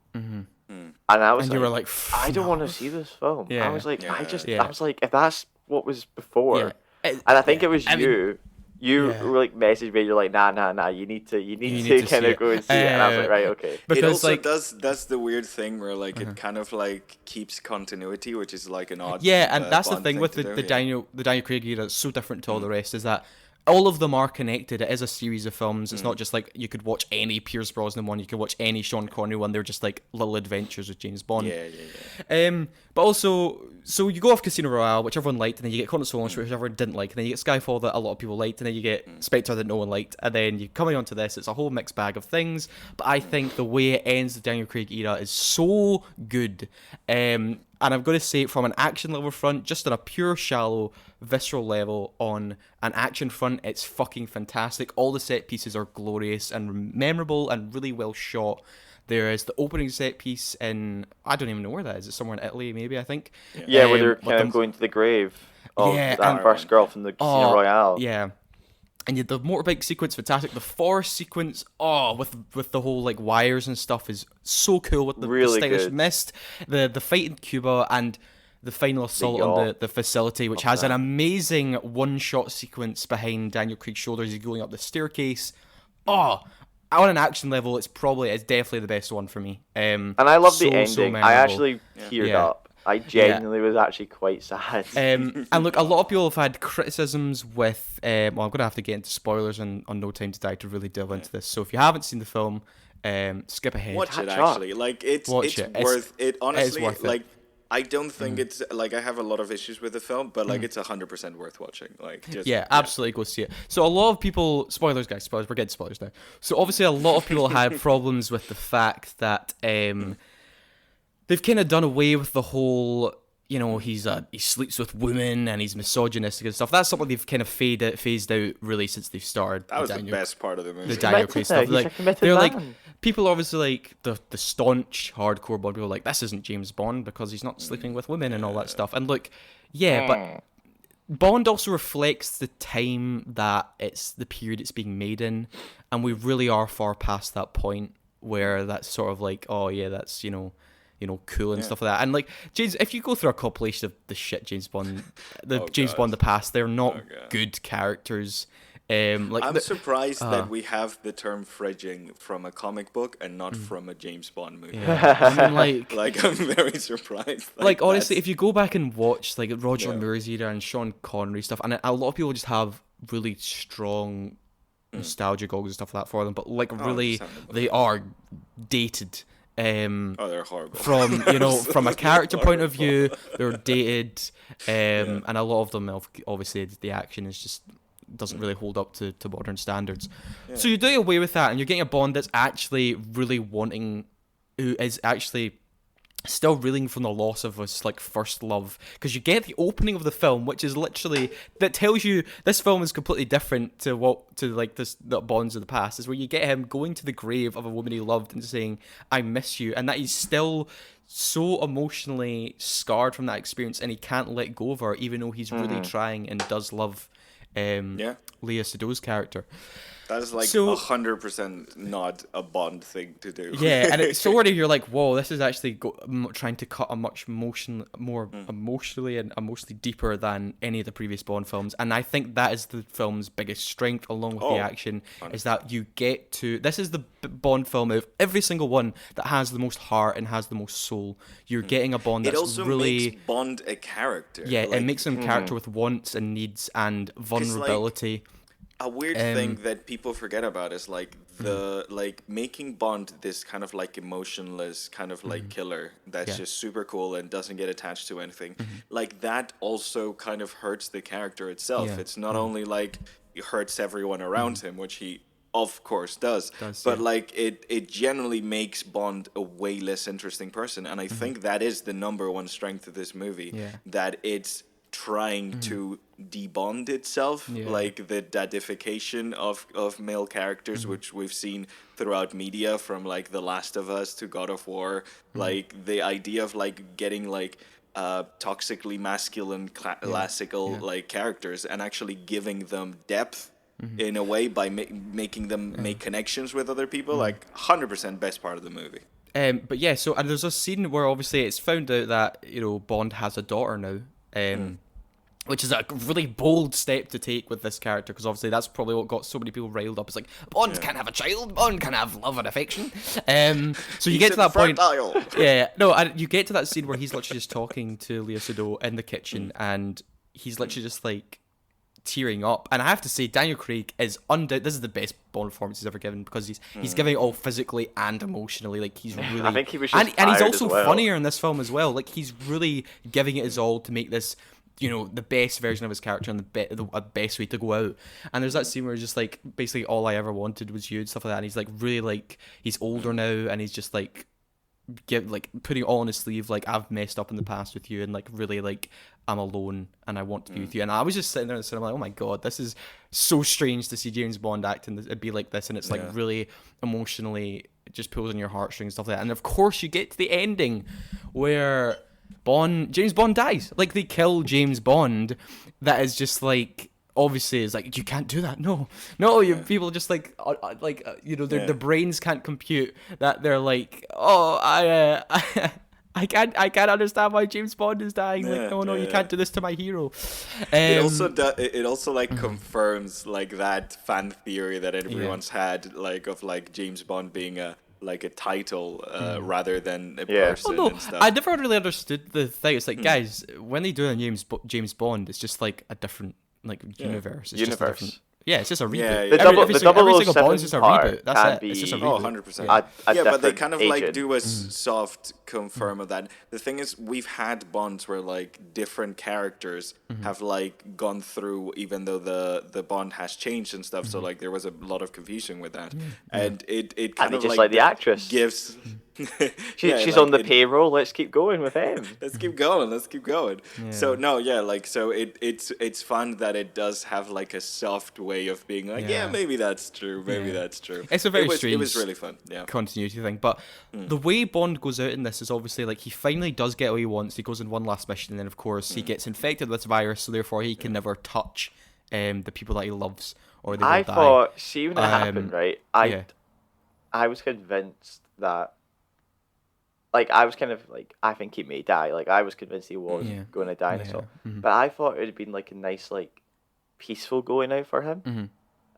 And I was you were like, I don't want to see this film. Yeah. I was like, I was like, if that's what was before, Yeah. and I think it was you You Yeah. like messaged me. You're like, nah. You need to need to to kind see of it. go and see it. And I was like, right, okay. Because It also like does. That's the weird thing where like it kind of like keeps continuity, which is like an odd. yeah, and that's the Bond thing with to the, do, the yeah. Daniel Craig era. It's so different to all the rest. Is that all of them are connected. It is a series of films. It's not just like you could watch any Pierce Brosnan one. You could watch any Sean Connery one. They're just like little adventures with James Bond. Yeah. But also, so you go off Casino Royale, which everyone liked, and then you get Quantum of Solace, which everyone didn't like, and then you get Skyfall that a lot of people liked, and then you get Spectre that no one liked, and then you coming onto this, it's a whole mixed bag of things. But I think the way it ends the Daniel Craig era is so good. And I'm going to say it from an action level front, just on a pure, shallow, visceral level, on an action front, it's fucking fantastic. All the set pieces are glorious and memorable and really well shot. There is the opening set piece in, I don't even know where that is. It's somewhere in Italy, maybe, I think. Yeah, where they're with kind of going to the grave of Yeah, that and- first girl from the Casino Royale. Yeah. And the motorbike sequence, fantastic. The forest sequence, with the whole like wires and stuff is so cool. With the Really stylish good. mist, the fight in Cuba, and the final assault on yacht. the facility, which has an amazing one-shot sequence behind Daniel Craig's shoulders. He's going up the staircase. On an action level, it's definitely the best one for me. And I love the so ending. I memorable. actually teared Yeah. up. I genuinely was actually quite sad. And look, a lot of people have had criticisms with. I'm going to have to get into spoilers on No Time to Die to really delve into this. So if you haven't seen the film, skip ahead. Watch it Catch up. actually. Like it's Watch it. worth it. Honestly, worth it. like I don't think it's like I have a lot of issues with the film, but like it's 100% worth watching. Like just Yeah, absolutely go see it. So a lot of people, spoilers guys, spoilers, we're getting spoilers now. So obviously a lot of people had problems with the fact that they've kind of done away with the whole, he sleeps with women and he's misogynistic and stuff. That's something they've kind of phased out really since they've started. That was the best part of the movie. The Daniel Craig stuff. He's a Like committed they're man. like people are obviously like the staunch hardcore Bond people are like, this isn't James Bond because he's not sleeping with women and all that stuff. And look, but Bond also reflects the time that it's the period it's being made in, and we really are far past that point where that's sort of like, oh yeah, that's cool and stuff like that. And like James, if you go through a compilation of the shit James Bond, James Bond the past, they're not good characters. I'm surprised that we have the term fridging from a comic book and not from a James Bond movie. Yeah. I mean, Like I'm very surprised. Like honestly, if you go back and watch like Roger Moore's era and Sean Connery stuff, and a lot of people just have really strong nostalgia goggles and stuff like that for them, but like really they are dated. they're horrible. From from a character point of view, they're dated, and a lot of them obviously the action is just doesn't really hold up to modern standards. So you're doing away with that, and you're getting a Bond that's actually really who is actually still reeling from the loss of his like first love, because you get the opening of the film, which is literally that tells you this film is completely different to the Bonds of the past. Is where you get him going to the grave of a woman he loved and saying, "I miss you," and that he's still so emotionally scarred from that experience, and he can't let go of her, even though he's really trying and does love Lea Seydoux' character. That is like So- 100% not a Bond thing to do. Yeah, and it's sort of you're like, whoa, this is actually trying to cut a much more emotionally and emotionally deeper than any of the previous Bond films, and I think that is the film's biggest strength, along with the action, is that you get to. This is the Bond film of every single one that has the most heart and has the most soul. You're getting a Bond It that's also really. makes Bond a character. Yeah, Like, it makes him a character with wants and needs and vulnerability. a weird thing that people forget about is like the like making Bond this kind of like emotionless kind of like killer that's just super cool and doesn't get attached to anything. Like that also kind of hurts the character itself. Yeah. It's not only like it hurts everyone around him, which he of course does, but like it generally makes Bond a way less interesting person, and I think that is the number one strength of this movie, that it's trying to de-Bond itself, like the dadification of male characters, which we've seen throughout media, from like The Last of Us to God of War, like the idea of like getting like toxically masculine classical like characters and actually giving them depth in a way by making them make connections with other people, like 100% best part of the movie. But yeah, so and there's a scene where obviously it's found out that Bond has a daughter now, which is a really bold step to take with this character, because obviously that's probably what got so many people riled up. It's like, Bond can't have a child, Bond can have love and affection. So you get to that point. Yeah, no, and you get to that scene where he's literally just talking to Lea Seydoux in the kitchen, and he's literally just like tearing up. And I have to say, Daniel Craig is this is the best Bond performance he's ever given, because he's giving it all physically and emotionally. Like, he's really, I think he was just and he's tired also as well. funnier in this film as well. Like, he's really giving it his all to make this, you know, the best version of his character and the best way to go out. And there's that scene where he's just like, basically all I ever wanted was you and stuff like that. And he's like really like, he's older now, and he's just like putting it all on his sleeve, like, I've messed up in the past with you, and like really like I'm alone and I want to be with you. And I was just sitting there and saying, like, oh my god, this is so strange to see James Bond acting it'd be like this, and it's like really emotionally just pulls on your heartstrings, stuff like that. And of course you get to the ending where James Bond dies. Like, they kill James Bond. That is just like, obviously it's like, you can't do that. No, people just like you know, their brains can't compute that. They're like, oh, I can't understand why James Bond is dying. Like, no, you can't do this to my hero. It also like confirms like that fan theory that everyone's had, like, of like James Bond being a title rather than a person and stuff. I never really understood the thing. It's like, guys, when they do a James Bond, it's just like a different like universe. It's just a different. Yeah, it's just a reboot. Every single Bond's just a reboot. That's it. It's just a reboot. 100%. But they kind of like do a soft confirm of that. The thing is, we've had Bonds where like different characters have like gone through, even though the Bond has changed and stuff. So like there was a lot of confusion with that, and it kind of just like the actress gives. She's on the payroll. Let's keep going with him. Let's keep going. Yeah. So so it's fun that it does have like a soft way of being like, maybe that's true. That's true. It's a very strange. It was really fun. Yeah. Continuity thing, but the way Bond goes out in this is obviously like he finally does get what he wants. He goes in one last mission, and then of course he gets infected with this virus, so therefore he can never touch the people that he loves, or they will die. I thought, see when it happened, right? I was convinced that. Like, I was kind of like, I think he may die. Like, I was convinced he was going to die and stuff. But I thought it would have been like a nice, like, peaceful going out for him.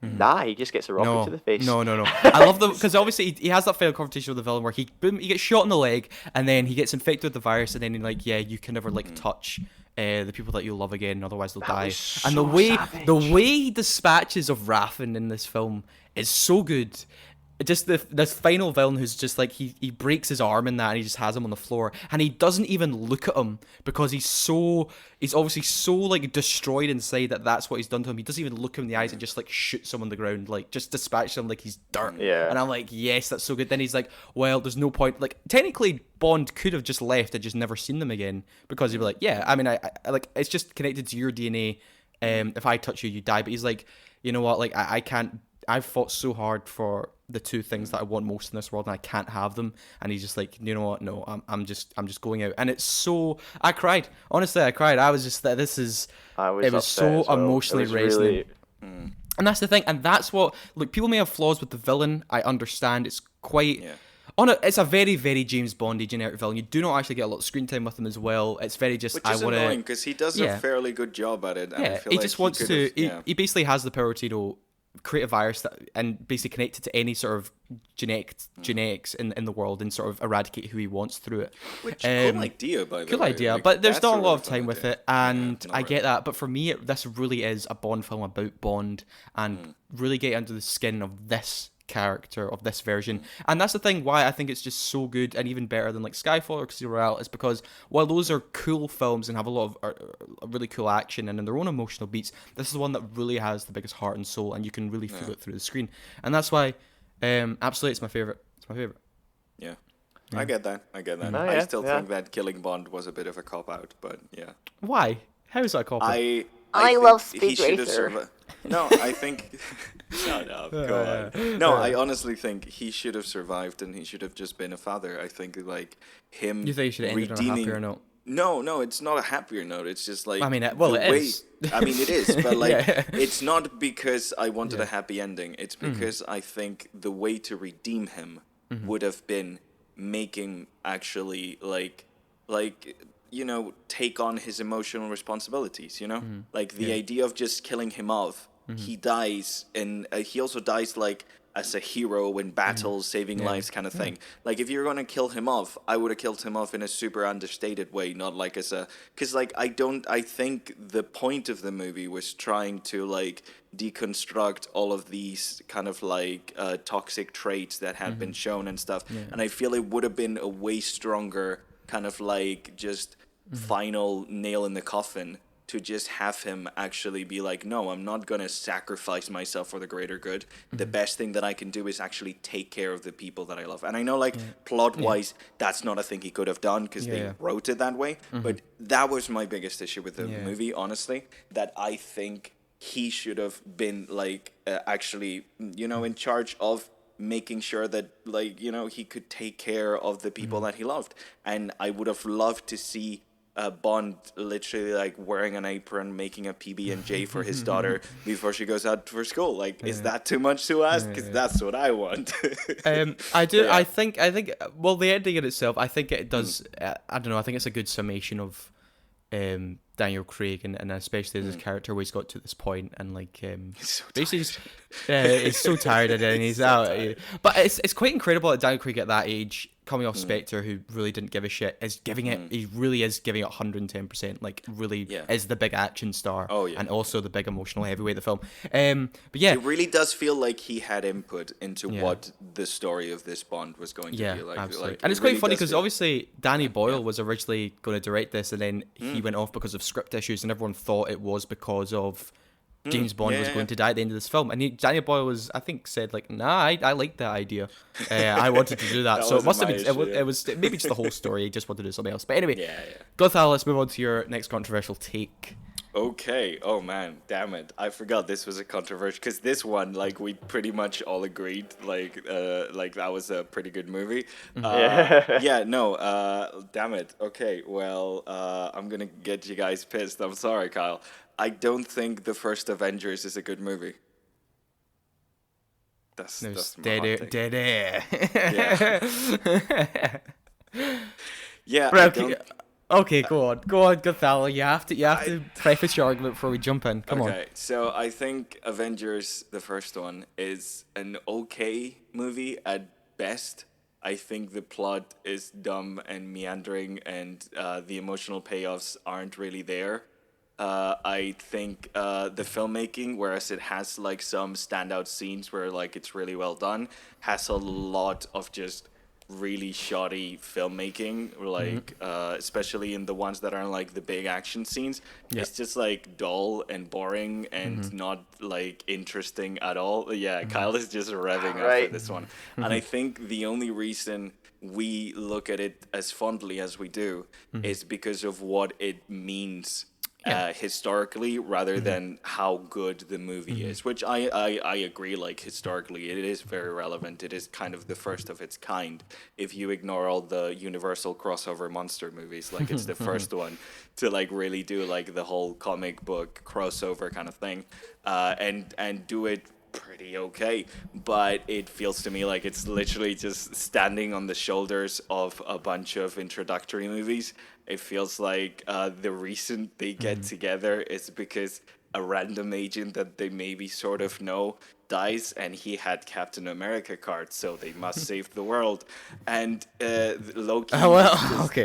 Nah, he just gets a rocket to the face. No. I love because obviously he has that final confrontation with the villain where he gets shot in the leg, and then he gets infected with the virus, and then he's like, you can never like touch the people that you love again, otherwise they'll die. And the way he dispatches of Raffen in this film is so good. Just this final villain who's just like, he breaks his arm in that, and he just has him on the floor, and he doesn't even look at him because he's obviously so like destroyed inside that's what he's done to him. He doesn't even look him in the eyes and just like shoots him on the ground, like just dispatches him like he's dirt. And I'm like, yes, that's so good. Then he's like, well, there's no point. Like, technically Bond could have just left and just never seen them again, because he'd be like, I mean, I like, it's just connected to your DNA. If I touch you, you die. But he's like, you know what, like, I can't. I've fought so hard for the two things that I want most in this world, and I can't have them. And he's just like, you know what? No, I'm just going out. And it's so, I cried. Honestly, I cried. I was just that. It was so emotionally resonant. Really... And that's the thing. And that's what, look, people may have flaws with the villain. I understand. It's quite. It's a very, very James Bondy generic villain. You do not actually get a lot of screen time with him as well. It's very just, which is annoying because he does a fairly good job at it. And I feel he like just wants to. He basically has the power to, you know, create a virus and basically connect it to any sort of genetics in the world, and sort of eradicate who he wants through it. Which cool idea, by the way. Cool idea, like, but there's not a lot of time with it, and I get that. But for me, this really is a Bond film about Bond, and really get under the skin of this character, of this version. And that's the thing why I think it's just so good, and even better than like Skyfall or Casino Royale, is because while those are cool films and have a lot of really cool action and in their own emotional beats, this is the one that really has the biggest heart and soul, and you can really feel it through the screen. And that's why absolutely it's my favorite. Yeah. I get that. I still think that killing Bond was a bit of a cop out, but why? How is that a cop out? I love Speed Racer. No, I think. Shut up. Go on. No, I honestly think he should have survived, and he should have just been a father. I think like him. You think he should have ended on a happier note? No, it's not a happier note. It's just like. I mean, well, it is. I mean, it is, but like, it's not because I wanted a happy ending. It's because I think the way to redeem him would have been making actually like take on his emotional responsibilities, like the idea of just killing him off. He dies, and he also dies like as a hero in battles, saving lives kind of thing. Like, if you're going to kill him off, I would have killed him off in a super understated way, not like because like I think the point of the movie was trying to like deconstruct all of these kind of like toxic traits that had been shown and stuff. And I feel it would have been a way stronger kind of like just final nail in the coffin to just have him actually be like, no, I'm not going to sacrifice myself for the greater good. The best thing that I can do is actually take care of the people that I love. And I know, like, plot-wise, that's not a thing he could have done because they wrote it that way. But that was my biggest issue with the movie, honestly, that I think he should have been, like, actually, in charge of making sure that, like, he could take care of the people that he loved. And I would have loved to see Bond literally like wearing an apron, making a PB&J for his daughter before she goes out for school. Like, is that too much to ask? Because that's what I want. I do. I think. Well, the ending in itself, I think it does. I don't know. I think it's a good summation of Daniel Craig and especially as his character where he's got to this point and like so basically he's so tired of it and he's so out. But it's quite incredible that Daniel Craig at that age, coming off Spectre, who really didn't give a shit, is giving it. He really is giving it 110%. Like, really is the big action star. Oh, yeah. And also the big emotional heavyweight of the film. But yeah, it really does feel like he had input into what the story of this Bond was going to be like. Absolutely. Like, and it's quite funny because obviously Danny Boyle was originally going to direct this, and then he went off because of script issues, and everyone thought it was because of James Bond was going to die at the end of this film. And Daniel Boyle was, I think, said like, nah, I like that idea. I wanted to do that. So it must have been, it was maybe just the whole story. He just wanted to do something else. But anyway, Gothal, let's move on to your next controversial take. Okay. Oh man, damn it! I forgot this was a controversial because this one, like, we pretty much all agreed, like that was a pretty good movie. Damn it. Okay, well, I'm gonna get you guys pissed. I'm sorry, Kyle. I don't think the first Avengers is a good movie. That's my hot take. Dead air. Yeah. Okay, go on, Gothal. You have to preface your argument before we jump in. Come on. Okay, so I think Avengers, the first one, is an okay movie at best. I think the plot is dumb and meandering, and the emotional payoffs aren't really there. I think the filmmaking, whereas it has like some standout scenes where like it's really well done, has a lot of just really shoddy filmmaking, like especially in the ones that are like the big action scenes. It's just like dull and boring and not like interesting at all. Kyle is just revving up for this one. And I think the only reason we look at it as fondly as we do is because of what it means historically, rather than how good the movie is, which I agree, like, historically it is very relevant. It is kind of the first of its kind if you ignore all the Universal crossover monster movies. Like, it's the first one to like really do like the whole comic book crossover kind of thing, and do it pretty okay. But it feels to me like it's literally just standing on the shoulders of a bunch of introductory movies. It feels like the reason they get together is because a random agent that they maybe sort of know dies, and he had Captain America cards, so they must save the world. And Loki. Loki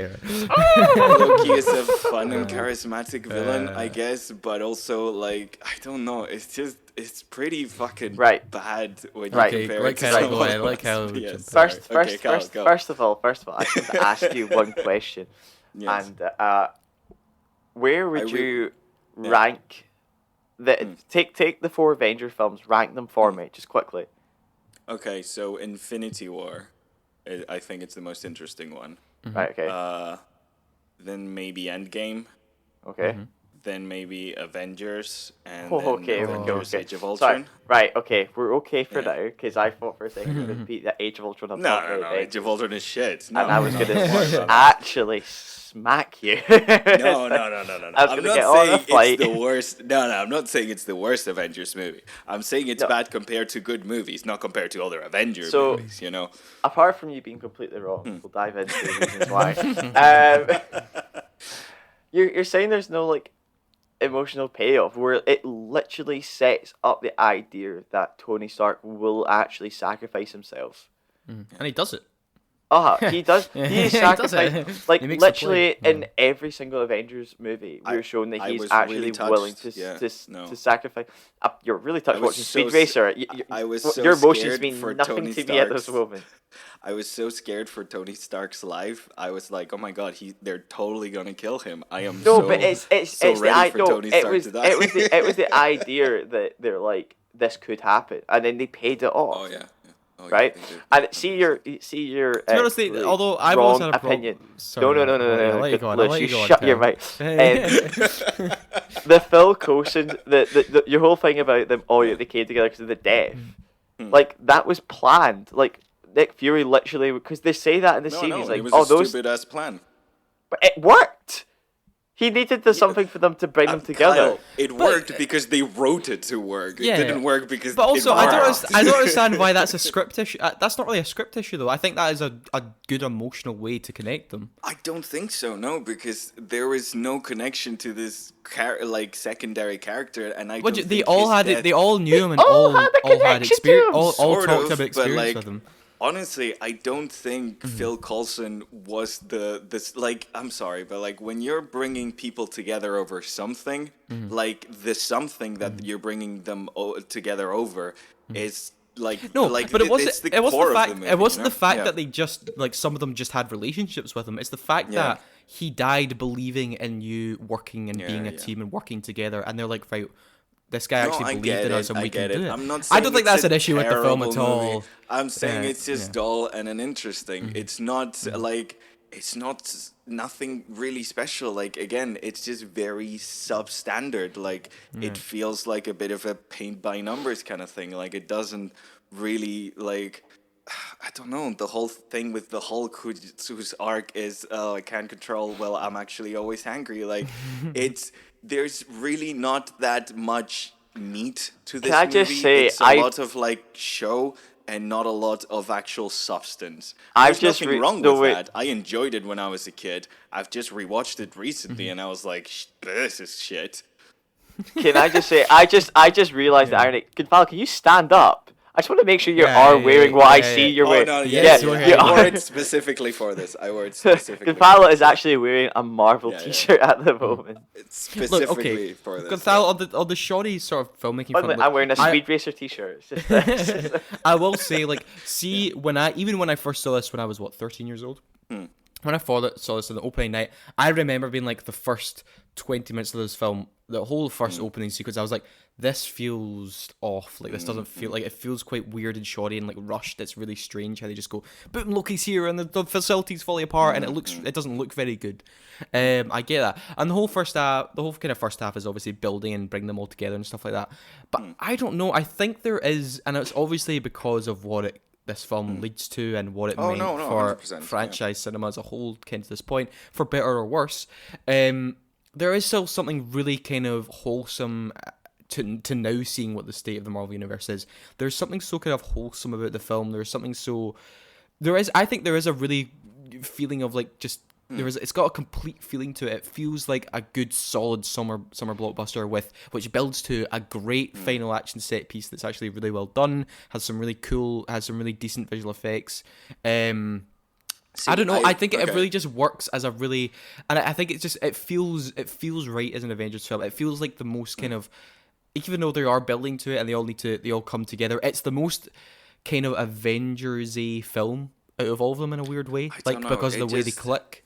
is a fun and charismatic villain, I guess, but also like, I don't know. It's pretty fucking bad when you compare it to someone else. First of all, I just want to ask you one question. Yes. And where would you rank take the 4 Avenger films, rank them for me, just quickly. Okay, so Infinity War, I think it's the most interesting one. Right, okay. Then maybe Endgame. Okay. Then maybe Avengers, and Avengers Age of Ultron. Sorry. Right, okay, we're okay for now, because I thought for a second you would beat the Age of Ultron. No, Age of Ultron is shit. No, and I was going to actually smack you. No. I'm not saying it's the worst. No, I'm not saying it's the worst Avengers movie. I'm saying it's bad compared to good movies, not compared to other Avengers movies, you know? Apart from you being completely wrong, we'll dive into the reasons why. you're saying there's no like emotional payoff where it literally sets up the idea that Tony Stark will actually sacrifice himself. And he does it. He does. He does sacrificed. it. Like He makes the literally play. in every single Avengers movie, we're shown that I he's was actually really touched. willing to Yeah, to sacrifice. You're really touched was watching so Speed Racer. I was so your emotions scared mean for nothing Tony to me at this Stark's moment. I was so scared for Tony Stark's life. I was like, oh my god, they're totally gonna kill him. I am No, so but it's so the ready for no, Tony it Stark was to die. it was the idea that they're like this could happen, and then they paid it off. Oh yeah. Oh, Right, yeah, they did. and see your To be honest, really although I've wrong always had a opinion. Sorry, No. I'll let you go on. I'll Lewis, let you go on, shut your Ken. mouth. The Phil Coulson, the your whole thing about them, they came together because of the death, like that was planned. Like Nick Fury literally, because they say that in the series, like it was a those, stupid ass plan. but it worked. He needed something for them to bring them together. Kyle, it worked because they wrote it to work. Yeah. It didn't work because. But also, it worked. I don't understand why that's a script issue. That's not really a script issue, though. I think that is a good emotional way to connect them. I don't think so. No, because there is no connection to this secondary character, and I. But don't they think all his had death- it. They all knew him and all all had a had connection to experience. him. All Sort talked of, about but, experience like, with him. Honestly, I don't think Phil Coulson was this. Like, I'm sorry, but like when you're bringing people together over something, like the something that you're bringing them together over is like No, like but it wasn't. it's the It wasn't core the fact. of the movie, It wasn't you know? the fact Yeah. that they just like some of them just had relationships with him. It's the fact Yeah. that he died believing in you working and being a Yeah. team and working together, and they're like, right, this guy No, actually I believed get in us it, and I we can get do it. it. I'm not I saying don't think it's that's a an issue with the film terrible at all. movie. I'm saying it's just yeah. dull and uninteresting. It's not like it's not nothing really special. Like again, it's just very substandard. Like it feels like a bit of a paint by numbers kind of thing. Like it doesn't really like. I don't know, the whole thing with the Hulk whose arc is I can't control, well, I'm actually always angry. Like there's really not that much meat to this Can I movie. just say, it's a lot of like show and not a lot of actual substance. I've There's just nothing wrong no, with wait. that. I enjoyed it when I was a kid. I've just rewatched it recently and I was like, this is shit. Can I just say, I just realized the irony. Val, can you stand up? I just want to make sure you Yeah, are yeah, wearing yeah, what I yeah, see yeah. you're Oh wearing. no, Yes, yes, you're yeah, right. I wore it specifically for this. I wore it specifically. Gonzalo is actually wearing a Marvel Yeah, yeah. t-shirt at the moment. It's Look, specifically okay, for this. Gonzalo, on the shoddy sort of filmmaking By the front, way, I'm wearing a I- Speed Racer t-shirt. It's just I will say, like, see, when I first saw this when I was 13 years old. When I saw this on the opening night, I remember being like the first 20 minutes of this film, the whole first opening sequence. I was like, this feels off. Like this doesn't feel like it feels quite weird and shoddy and like rushed. It's really strange how they just go, boom, look, he's here, and the facility's falling apart, and it doesn't look very good. I get that, and the whole kind of first half is obviously building and bringing them all together and stuff like that. But I don't know. I think there is, and it's obviously because of what this film leads to and what it meant for 100%, franchise cinema as a whole, kind of to this point, for better or worse. There is still something really kind of wholesome to now seeing what the state of the Marvel Universe is. There's something so kind of wholesome about the film. There's something so... I think there is a really feeling of like just... It's got a complete feeling to it. It feels like a good, solid summer blockbuster which builds to a great final action set piece that's actually really well done. Has some really decent visual effects. See, I don't know. I think it okay. really just works as a really, and I think it feels right as an Avengers film. It feels like the most kind of, even though they are building to it and they all come together. It's the most kind of Avengers-y film out of all of them in a weird way, I like don't know, because of the it way they just- click.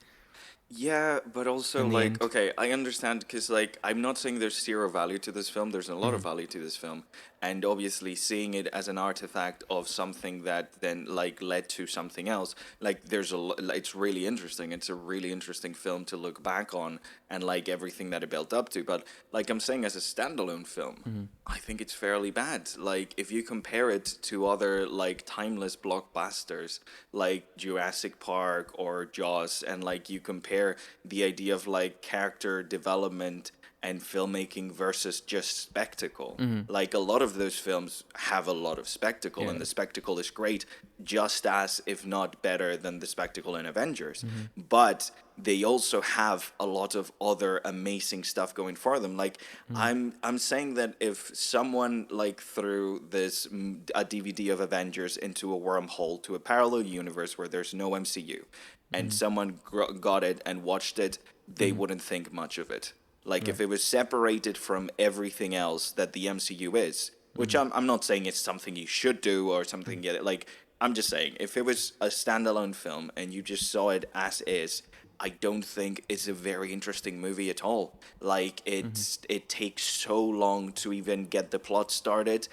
Yeah, but also In the like end. okay, I understand because like I'm not saying there's zero value to this film. There's a lot of value to this film, and obviously seeing it as an artifact of something that then like led to something else. Like it's really interesting. It's a really interesting film to look back on and like everything that it built up to. But like I'm saying, as a standalone film, I think it's fairly bad. Like if you compare it to other like timeless blockbusters like Jurassic Park or Jaws, and like you compare the idea of like character development and filmmaking versus just spectacle. Mm-hmm. Like, a lot of those films have a lot of spectacle, Yeah. and the spectacle is great, just as, if not better than the spectacle in Avengers. Mm-hmm. But they also have a lot of other amazing stuff going for them. Like, I'm saying that if someone like threw this a DVD of Avengers into a wormhole to a parallel universe where there's no MCU, and someone got it and watched it, they wouldn't think much of it. Like, if it was separated from everything else that the MCU is, which I'm not saying it's something you should do or something, like, I'm just saying, if it was a standalone film and you just saw it as is, I don't think it's a very interesting movie at all. Like, it takes so long to even get the plot started,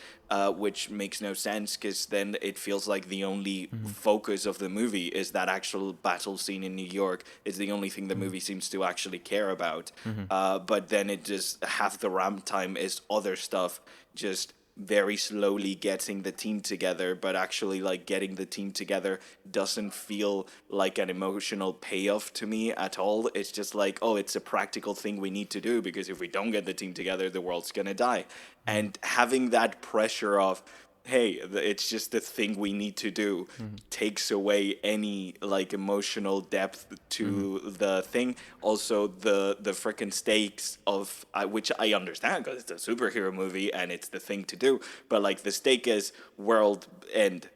which makes no sense, because then it feels like the only focus of the movie is that actual battle scene in New York is the only thing the movie seems to actually care about. But then it just, half the runtime is other stuff, just very slowly getting the team together, but actually, like, getting the team together doesn't feel like an emotional payoff to me at all. It's just like, oh, it's a practical thing we need to do, because if we don't get the team together, the world's gonna die. And having that pressure of, hey, it's just the thing we need to do, takes away any, like, emotional depth to the thing. Also, the freaking stakes of, which I understand because it's a superhero movie and it's the thing to do, but, like, the stake is world end.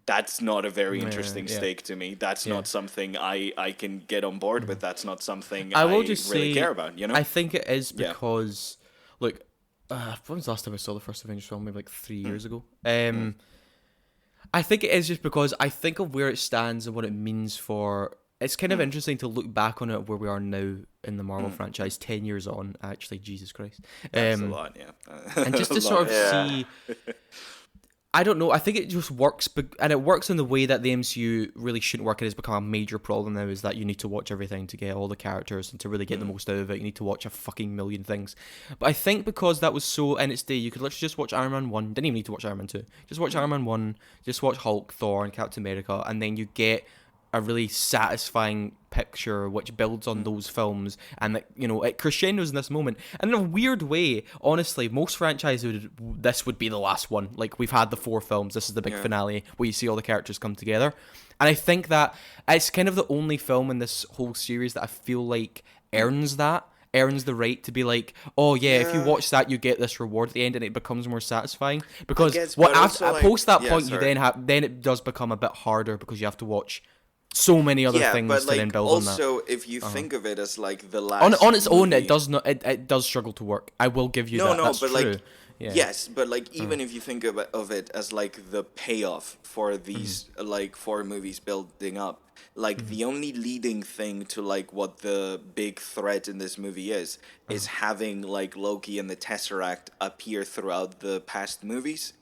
That's not a very interesting stake to me. That's not something I can get on board with. That's not something I will just really say, care about, you know? I think it is because, look, when was the last time I saw the first Avengers film? Maybe like 3 years ago. I think it is just because I think of where it stands and what it means for. It's kind of interesting to look back on it where we are now in the Marvel franchise, 10 years on. Actually, Jesus Christ, That's a lot, yeah. and just to sort of see. I don't know. I think it just works, and it works in the way that the MCU really shouldn't work. It has become a major problem now. Is that you need to watch everything to get all the characters, and to really get the most out of it, you need to watch a fucking million things. But I think because that was so in its day, you could literally just watch Iron Man 1. Didn't even need to watch Iron Man 2. Just watch Iron Man 1. Just watch Hulk, Thor, and Captain America, and then you get a really satisfying picture which builds on those films, and that, you know, it crescendos in this moment. And in a weird way, honestly, most franchises this would be the last one. Like, we've had the 4 films, this is the big finale where you see all the characters come together. And I think that it's kind of the only film in this whole series that I feel like earns the right to be like, oh yeah, if you watch that, you get this reward at the end, and it becomes more satisfying. Because post that point, you then it does become a bit harder, because you have to watch so many other things but, to like, then build also, on that. Also, if you think of it as, like, the last On its own, movie, it does not. It does struggle to work. I will give you that. That's but true. like, yes, but, like, even if you think of it as, like, the payoff for these like 4 movies building up, like, the only leading thing to, like, what the big threat in this movie is having, like, Loki and the Tesseract appear throughout the past movies,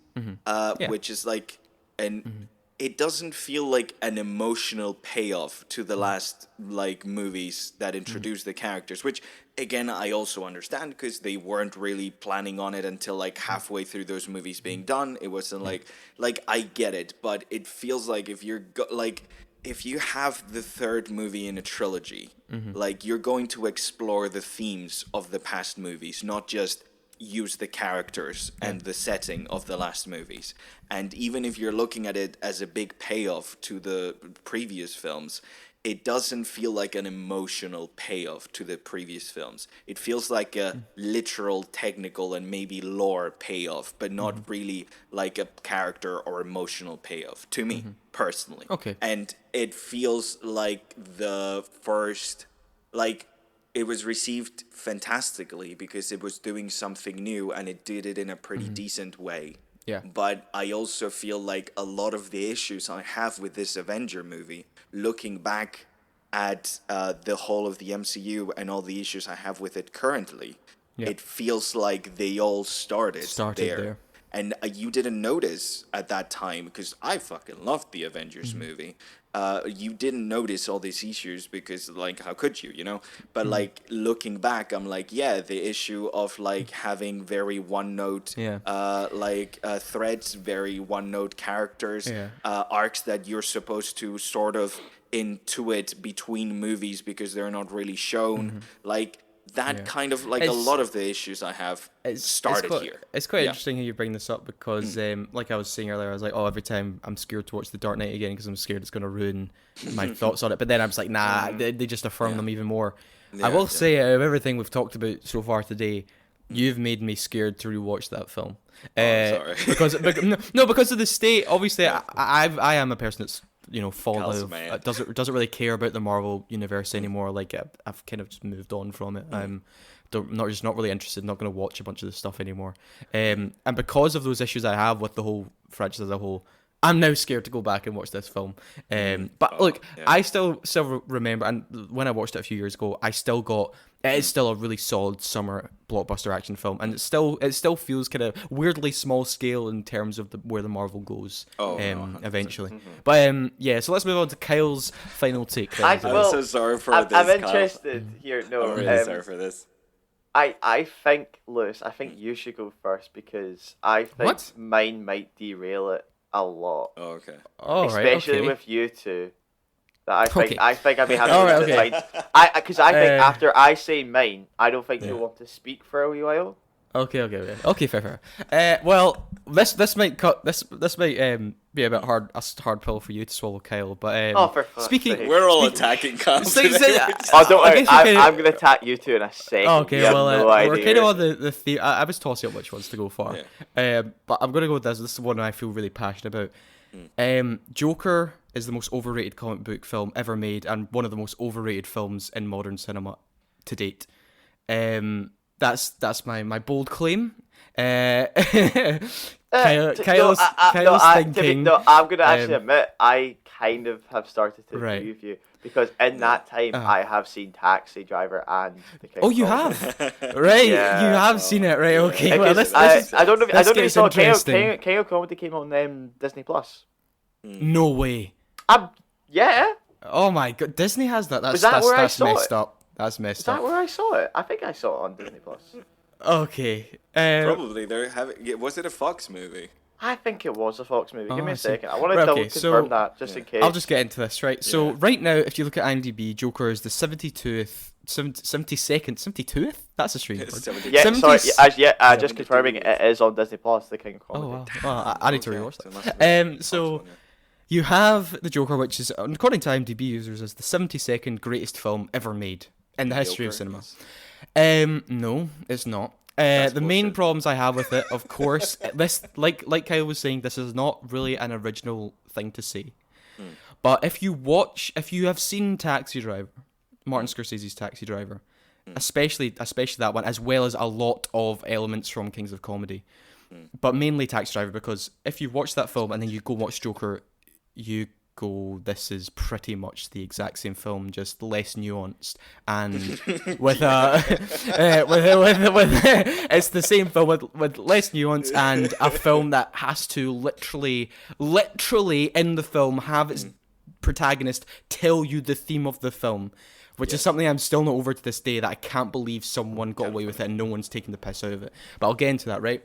which is like it doesn't feel like an emotional payoff to the last, like, movies that introduced the characters, which, again, I also understand, because they weren't really planning on it until, like, halfway through those movies being done. It wasn't like I get it, but it feels like if you're if you have the 3rd movie in a trilogy, like, you're going to explore the themes of the past movies, not just use the characters and the setting of the last movies. And even if you're looking at it as a big payoff to the previous films, it doesn't feel like an emotional payoff to the previous films. It feels like a literal, technical, and maybe lore payoff, but not really like a character or emotional payoff to me, personally. Okay. And it feels like the first, like, it was received fantastically because it was doing something new, and it did it in a pretty decent way. Yeah. But I also feel like a lot of the issues I have with this Avenger movie, looking back at the whole of the MCU and all the issues I have with it currently, it feels like they all started there. And you didn't notice at that time, because I fucking loved the Avengers movie. You didn't notice all these issues because, like, how could you, you know? But, like, looking back, I'm like, yeah, the issue of, like, having very one-note, threads, very one-note characters, arcs that you're supposed to sort of intuit between movies because they're not really shown. Like, that kind of like a lot of the issues I have started here. It's quite interesting how you bring this up because, like I was saying earlier, I was like, oh, every time I'm scared to watch The Dark Knight again because I'm scared it's going to ruin my thoughts on it. But then I was like, nah, they just affirm them even more. I will say, out of everything we've talked about so far today, you've made me scared to rewatch that film. Sorry. because of the state. Obviously, I am a person that's fallen out of, doesn't really care about the Marvel universe anymore. Like I've kind of just moved on from it. I'm not really interested. Not going to watch a bunch of this stuff anymore. And because of those issues I have with the whole franchise as a whole, I'm now scared to go back and watch this film. But look, I still remember, and when I watched it a few years ago, it is still a really solid summer blockbuster action film, and it still feels kind of weirdly small scale in terms of where the Marvel goes eventually. But so let's move on to Kyle's final take. I'm so sorry for this. I'm interested here. No, I'm really sorry for this. I think, Lewis, you should go first because I think mine might derail it a lot. Oh, okay. Especially with you two. I think I may have to decide. Because I think after I say mine, I don't think you'll want to speak for a wee while. Okay, fair. Well, this might be a bit hard pill for you to swallow, Kyle. But for fuck's sake. We're all attacking Kyle. Don't worry, I'm gonna attack you two in a second. Okay, we're kind of on the theme. I was tossing up which ones to go for. But I'm gonna go with this. This is the one I feel really passionate about. Joker is the most overrated comic book film ever made, and one of the most overrated films in modern cinema to date. That's my bold claim. Kyle's thinking. I'm gonna actually admit I kind of have started to agree with you because in that time I have seen Taxi Driver and the King. Oh, you have, right? Yeah. You have seen it, right? Okay. Well, I don't know if you saw King of Comedy came on Disney Plus. No way. Yeah. Oh my god, Disney has that. That's messed up. That's messed up. Is that where I saw it? I think I saw it on Disney Plus. Okay. Probably they're having. Was it a Fox movie? I think it was a Fox movie. Give me a second. I want to confirm that just in case. I'll just get into this, right? So right now, if you look at IMDb, Joker is the 72th. That's a strange word. Yeah, sorry. Just confirming it is on Disney Plus. The King of Comedy. Oh wow. Well, I need to rewatch that. So. You have the Joker, which is, according to IMDb users, is the 72nd greatest film ever made in the history of cinema. No, it's not. The main problems I have with it, of course, this, like Kyle was saying, this is not really an original thing to say. But if you have seen Taxi Driver, Martin Scorsese's Taxi Driver, especially that one, as well as a lot of elements from Kings of Comedy, but mainly Taxi Driver, because if you watch that film and then you go watch Joker, you go, this is pretty much the exact same film, just less nuanced, and with it's the same film with less nuance, and a film that has to literally in the film have its protagonist tell you the theme of the film, which is something I'm still not over to this day, that I can't believe someone got away with it and no one's taking the piss out of it. But I'll get into that, right?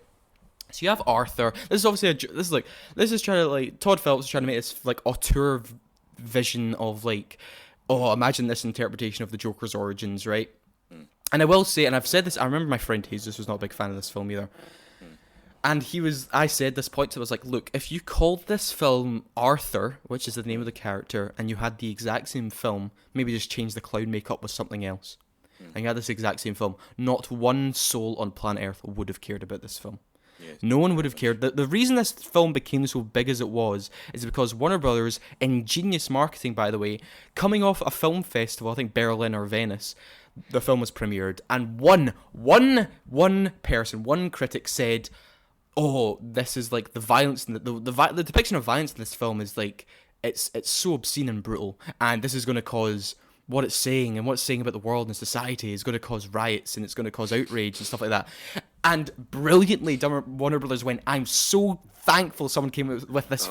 So you have Arthur. This is obviously this is trying to, like, Todd Phillips is trying to make this like auteur vision of, like, imagine this interpretation of the Joker's origins, right? And I will say, and I've said this, I remember my friend Jesus was not a big fan of this film either. And I said this point to him, I was like, look, if you called this film Arthur, which is the name of the character, and you had the exact same film, maybe just change the clown makeup with something else, and you had this exact same film, not one soul on planet Earth would have cared about this film. Yes. No one would have cared. The reason this film became so big as it was is because Warner Brothers, ingenious marketing, by the way, coming off a film festival, I think Berlin or Venice, the film was premiered, and one critic said, "Oh, this is like the violence, the depiction of violence in this film is like it's so obscene and brutal, and this is going to cause." What it's saying and what it's saying about the world and society is going to cause riots and it's going to cause outrage and stuff like that. And brilliantly, Warner Brothers went, I'm so thankful someone came with this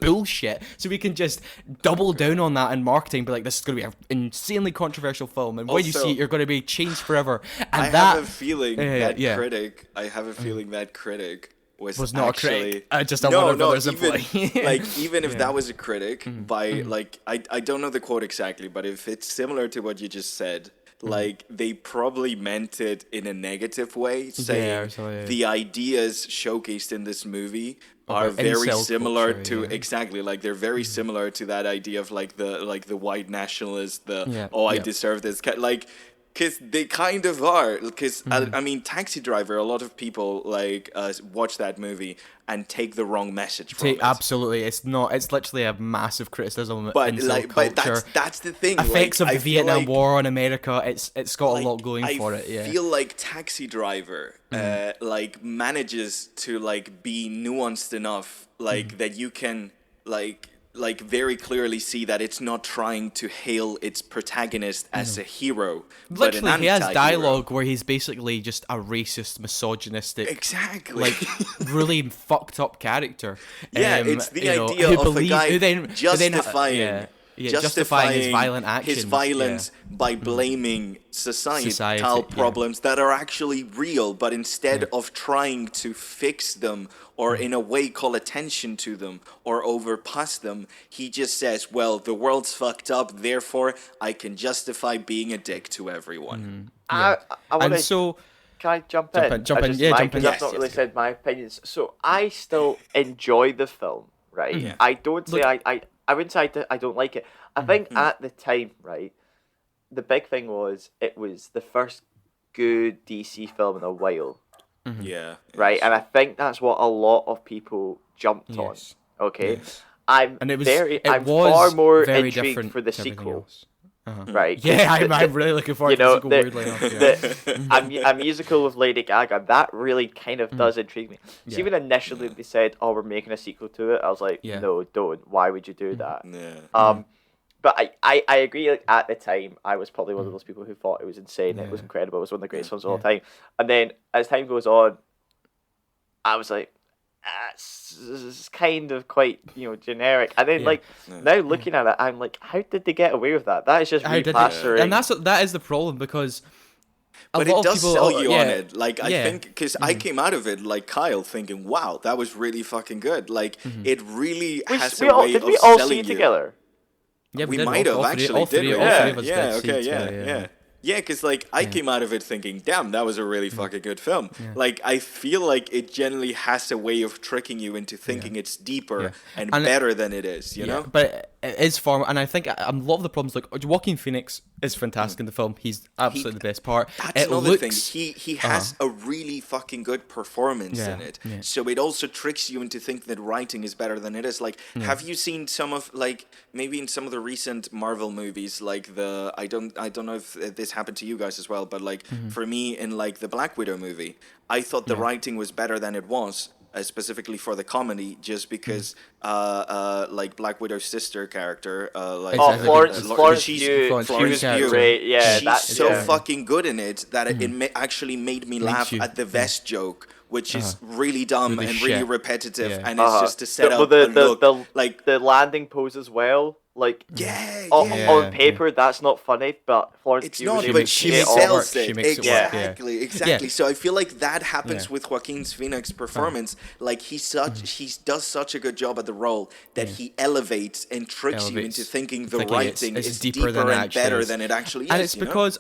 bullshit, so we can just double down on that in marketing, but like, this is going to be an insanely controversial film, and when you see it, you're going to be changed forever. And I have a feeling that critic was not actually, a critic. Just a Warner Brothers employee. Even if that was a critic, by like, I don't know the quote exactly, but if it's similar to what you just said, like they probably meant it in a negative way, saying the ideas showcased in this movie are very similar to exactly like they're very similar to that idea of like the white nationalist, I deserve this, like. Because they kind of are. Because, I mean, Taxi Driver, a lot of people, like, watch that movie and take the wrong message from it. Absolutely. It's literally a massive criticism but, in like, culture. But that's the thing. Effects like, of the Vietnam War on America, it's got a lot going for it, I feel like Taxi Driver, like, manages to, like, be nuanced enough, like, that you can, like very clearly see that it's not trying to hail its protagonist as a hero, but an anti-hero. He has dialogue where he's basically just a racist, misogynistic, like really fucked up character. Yeah, it's the idea of a guy justifying his violent actions, by blaming societal problems that are actually real, but instead of trying to fix them or in a way call attention to them or overpass them, he just says, well, the world's fucked up, therefore I can justify being a dick to everyone. I want to... Can I jump in? Jump in. Because I've not really said my opinions. So I still enjoy the film, right? Yeah. I don't say I wouldn't say I don't like it. I think at the time, right, the big thing was it was the first good DC film in a while. Yeah. Right, and I think that's what a lot of people jumped on. Okay, yes. I'm far more intrigued for the sequel. Right? Yeah, I'm really looking forward to the sequel. Weirdly enough, a musical with Lady Gaga, that really kind of does intrigue me. So even initially they said, "Oh, we're making a sequel to it," I was like, "No, don't. Why would you do that?" But I agree. Like at the time, I was probably one of those people who thought it was insane. It was incredible. It was one of the greatest films of all time. And then as time goes on, I was like, it's kind of quite generic. And then now looking at it, I'm like, how did they get away with that? That is just replastering. And that is the problem because. But it does sell you on it. Like, I think, because I came out of it, like Kyle, thinking, wow, that was really fucking good. Like, it really has a way of selling you. Did we all see it together? Yeah, we might have actually, did we? Yeah, because like I came out of it thinking, damn, that was a really fucking good film. Like I feel like it generally has a way of tricking you into thinking it's deeper and better than it is, you know? But it is far, and I think a lot of the problems, like Joaquin Phoenix is fantastic in the film. He's absolutely the best part. That's another thing. He has a really fucking good performance in it. Yeah. So it also tricks you into thinking that writing is better than it is. Like, have you seen some of maybe in some of the recent Marvel movies, like I don't know if this happened to you guys as well, but for me in like the Black Widow movie, I thought the writing was better than it was. Specifically for the comedy, just because like Black Widow's sister character, Florence Pugh, great. Yeah, she's fucking good in it that it actually made me laugh at the vest joke, which is really dumb and really repetitive, and it's just to set up the landing pose as well. Like on paper, that's not funny, but Florence Pugh, not, but she sells it. Exactly. Yeah. So I feel like that happens with Joaquin Phoenix's performance. Like he does such a good job at the role that he elevates and tricks you into thinking the writing is deeper and better than it actually is. And it's because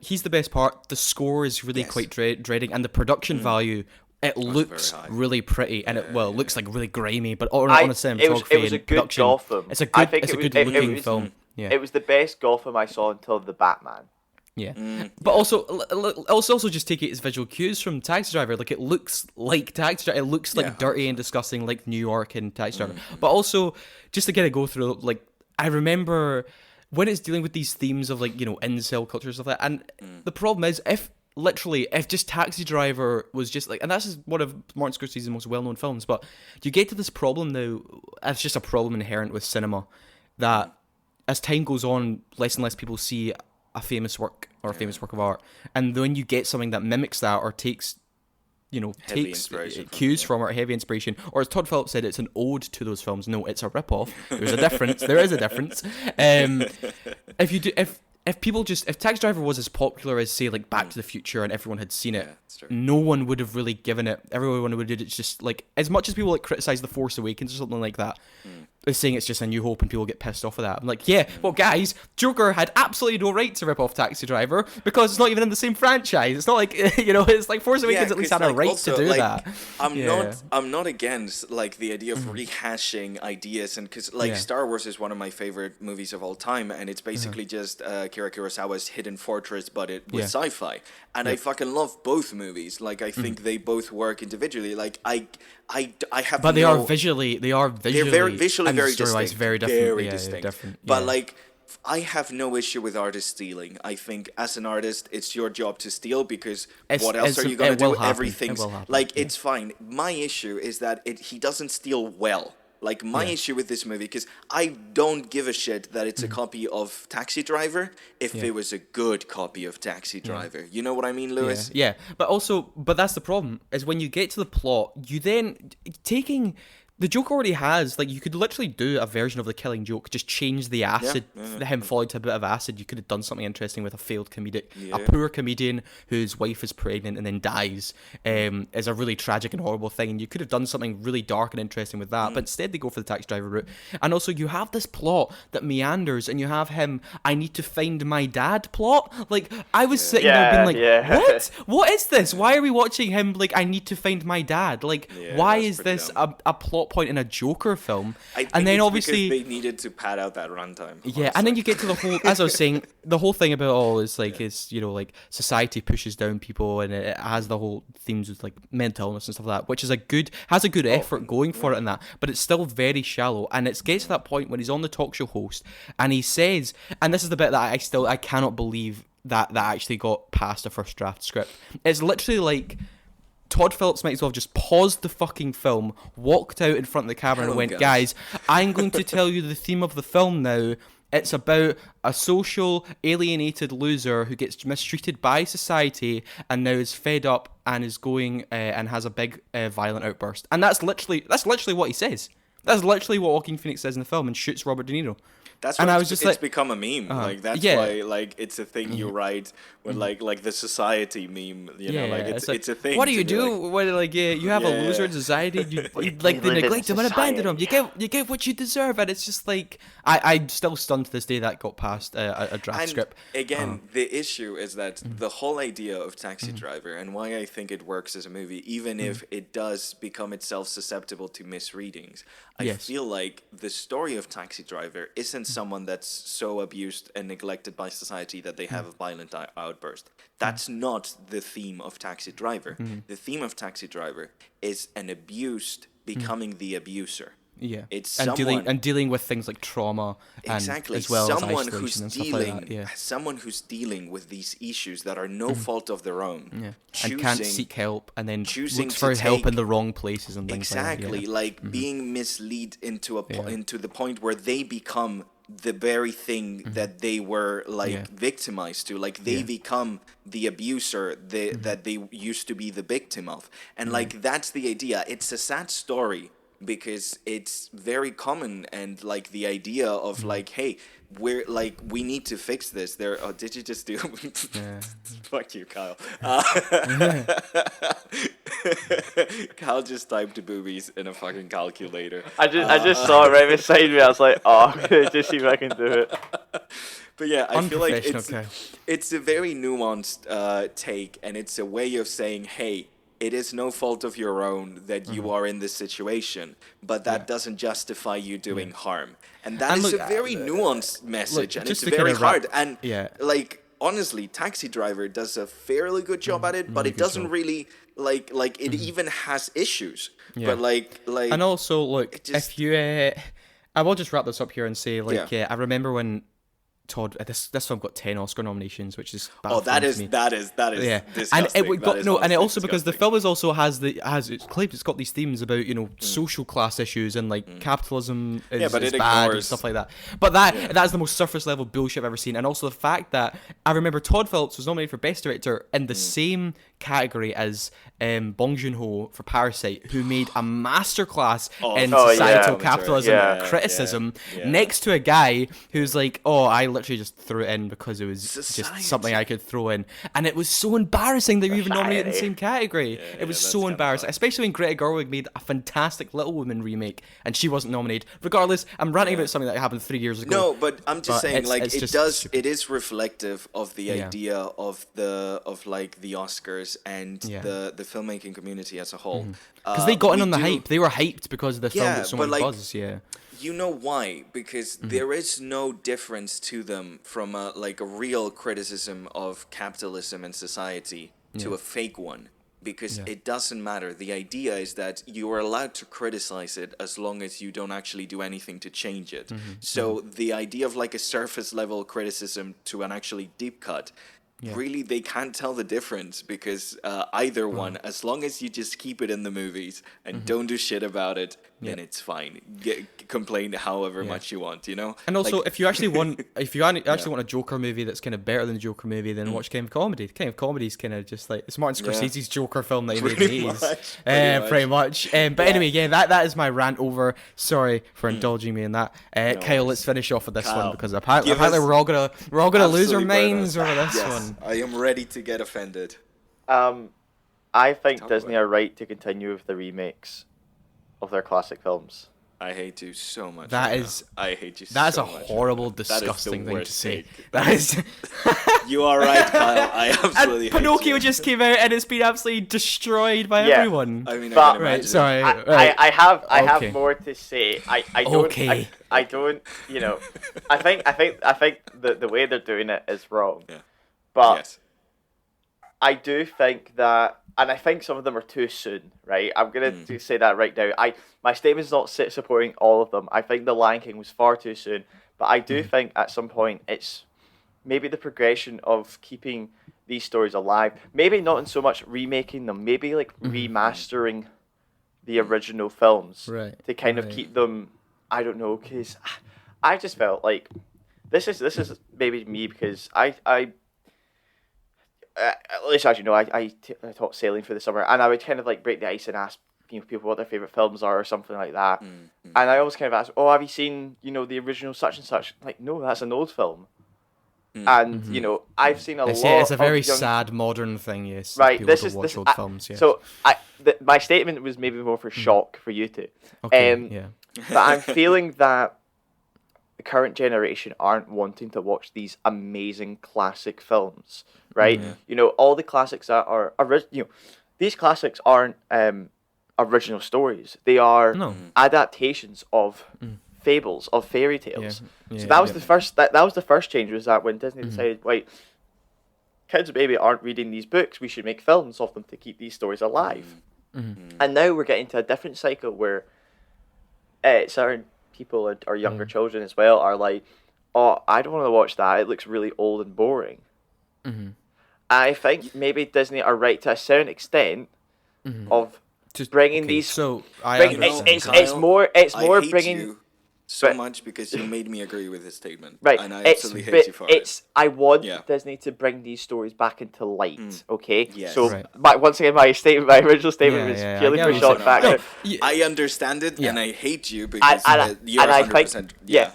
he's the best part. The score is really quite dreading, and the production value. It looks really pretty, and it looks like really grimy, but on a cinematography it was a good Gotham. It's a good looking film. Yeah. It was the best Gotham I saw until the Batman. Yeah, but also just take its visual cues from Taxi Driver. Like it looks like Taxi Driver. It looks like dirty and disgusting, like New York and Taxi Driver. But also just to get a go through, like I remember when it's dealing with these themes of incel culture and stuff like that. And the problem is if just Taxi Driver was just and that's just one of Martin Scorsese's most well-known films, but you get to this problem now, it's just a problem inherent with cinema, that as time goes on, less and less people see a famous work or a famous work of art, and when you get something that mimics that or takes cues from or heavy inspiration, or as Todd Phillips said, it's an ode to those films. No, it's a rip-off. There's a difference. There is a difference. If Taxi Driver was as popular as, say, like Back to the Future and everyone had seen it, no one would have really given it. Everyone would have did it just as much as people criticize The Force Awakens or something like that. saying it's just A New Hope and people get pissed off of that. I'm like, yeah, well, guys, Joker had absolutely no right to rip off Taxi Driver because it's not even in the same franchise. It's not like, it's like Force Awakens at least had a right also, to do that. I'm not against like the idea of rehashing ideas, and because Star Wars is one of my favorite movies of all time, and it's basically just Akira Kurosawa's Hidden Fortress, but it with sci-fi, and I fucking love both movies. Like I think they both work individually. Like I have, but they are visually they're very visually and very story-wise distinct, very different. very yeah, distinct. Different. But yeah. like, I have no issue with artist stealing. I think as an artist, it's your job to steal because what else are you gonna do? Everything's like it's fine. My issue is that he doesn't steal well. Like my issue with this movie, because I don't give a shit that it's a copy of Taxi Driver if it was a good copy of Taxi Driver. You know what I mean, Lewis? Yeah. But that's the problem, is when you get to the plot, you then taking... The joke already has, like, you could literally do a version of the Killing Joke, just change the acid, him falling to a bit of acid. You could have done something interesting with a failed comedic. A poor comedian whose wife is pregnant and then dies is a really tragic and horrible thing. And you could have done something really dark and interesting with that, but instead they go for the Taxi Driver route. And also, you have this plot that meanders, and you have him, I need to find my dad plot. Like, I was sitting there being like, what? What is this? Why are we watching him, like, I need to find my dad? Like, why is this a plot point in a Joker film? And then obviously they needed to pad out that runtime. Yeah, and then you get to the whole, as I was saying, the whole thing about it all is like, is, like society pushes down people, and it has the whole themes with like mental illness and stuff like that, which is has a good effort going for it in that, but it's still very shallow. And it gets to that point when he's on the talk show host and he says, and this is the bit that I cannot believe that actually got past the first draft script. It's literally like Todd Phillips might as well have just paused the fucking film, walked out in front of the camera and went, guys, I'm going to tell you the theme of the film now. It's about a social, alienated loser who gets mistreated by society and now is fed up and is going and has a big violent outburst. And that's literally what he says. That's literally what Joaquin Phoenix says in the film, and shoots Robert De Niro. That's why it's become a meme. Like that's why like it's a thing you write when like the society meme. You know, like it's a thing. What do you do when like you have a loser in society? You like they neglect him and abandon him. You get what you deserve, and it's just like I'm still stunned to this day that got past a draft script. Again, the issue is that the whole idea of Taxi Driver and why I think it works as a movie, even if it does become itself susceptible to misreadings, I feel like the story of Taxi Driver isn't someone that's so abused and neglected by society that they have a violent outburst. That's not the theme of Taxi Driver. The theme of Taxi Driver is an abused becoming the abuser. Yeah, it's dealing with things like trauma, exactly. And as well someone as who's and dealing, like that. Yeah. someone who's dealing with these issues that are no fault of their own, and can't seek help, and then looks for help in the wrong places and things exactly like that. Like being misled into into the point where they become the very thing that they were victimized to. Like they become the abuser that they used to be the victim of, and like that's the idea. It's a sad story, because it's very common, and like the idea of like, hey, we're like, we need to fix this. Did you just do fuck you, Kyle. Kyle just typed boobies in a fucking calculator. I just saw it right beside me. I was like, just see if I can do it. But yeah, I feel like it's a very nuanced take, and it's a way of saying, hey, it is no fault of your own that you are in this situation, but that doesn't justify you doing harm. And that is a very nuanced message, and it's very hard. And like, honestly, Taxi Driver does a fairly good job at it, but it doesn't really like it even has issues. But like and also look, if you I will just wrap this up here and say I remember when Todd, this film got 10 Oscar nominations, which is that is disgusting. And it got and it also because the film it's got these themes about social class issues and like capitalism is bad and stuff like that. But that is the most surface level bullshit I've ever seen. And also the fact that I remember Todd Phillips was nominated for Best Director in the same category as Bong Joon-ho for Parasite, who made a masterclass in societal capitalism criticism next to a guy who's like, I literally just threw it in because it was Society. just something I could throw in, and it was so embarrassing that you even nominated in the Society. same category. It was that's so kinda embarrassing, fun. especially when Greta Gerwig made a fantastic Little Women remake, and she wasn't nominated. Regardless, I'm ranting about something that happened 3 years ago. No, but I'm just saying, it's- like, it's it just does. stupid. It is reflective of the Yeah. idea of the Oscars and Yeah. the filmmaking community as a whole. Because they got in we on the do- hype. They were hyped because the film Yeah, got so but, much like, buzz. Yeah. You know why? Because there is no difference to them from a real criticism of capitalism and society to a fake one. Because it doesn't matter. The idea is that you are allowed to criticize it as long as you don't actually do anything to change it. So the idea of like a surface level criticism to an actually deep cut, really they can't tell the difference because either one, as long as you just keep it in the movies and don't do shit about it, then it's fine. Complain however much you want, you know? And also, Like, if you actually want, want a Joker movie that's kind of better than the Joker movie, then watch Kind of Comedy. Kind of Comedy is kind of just like it's Martin Scorsese's Joker film that he made in the Pretty 80s. much. Pretty much. But anyway, yeah, that is my rant over. Sorry for indulging me in that. Kyle, let's finish off with this Kyle, one because apparently give us we're all gonna lose our absolutely burn minds us. over this Yes, one. I am ready to get offended. I think Talk Disney about it. are right to continue with the remakes of their classic films. I hate you so much. That right is- now. I hate you That is so a much. horrible, That is the disgusting thing to worst say. take. That is. You are right, Kyle. I absolutely And Pinocchio hate you. just came out and it's been absolutely destroyed by Yeah. everyone. I mean, But- I can Right, imagine. sorry. I right. I Okay. have more to say. I don't Okay. I don't, you know, I think the way they're doing it is wrong. Yeah. But Yes. I do think that, and I think some of them are too soon, right? I'm gonna say that right now. My statement's not supporting all of them. I think The Lion King was far too soon, but I do think at some point it's maybe the progression of keeping these stories alive. Maybe not in so much remaking them. Maybe like remastering the original films Right, to kind of right. keep them. I don't know, because I just felt like this is maybe me because at least as you know, I taught sailing for the summer, and I would kind of like break the ice and ask people what their favorite films are or something like that. And I always kind of ask, "Oh, have you seen the original such and such?" Like, no, that's an old film. And I've seen a lot. It's a very of young... sad modern thing, yes. Right. People This go is watch this. old films. Yes. So my statement was maybe more for shock for you two. Okay. Yeah. But I'm feeling that the current generation aren't wanting to watch these amazing classic films, right? All the classics that are these classics aren't original stories. They are adaptations of fables, of fairy tales. Yeah, So that was yeah. the first. That was the first change, was that when Disney decided, wait, kids maybe aren't reading these books. We should make films of them to keep these stories alive. And now we're getting to a different cycle where certain people or younger children as well are like, oh, I don't want to watch that. It looks really old and boring. I think maybe Disney are right to a certain extent of Just bringing okay, these. So I bring, understand. it's Kyle, more I hate bringing. you so but- much because you made me agree with this statement. Right, And I it's absolutely hate you for it. I want Yeah. Disney to bring these stories back into light. Okay, Yes. so Right. once again, my original statement Yeah, was yeah, purely I for get shock what factor. you're saying. No, I understand it, Yeah. and I hate you because And you're I 100%. think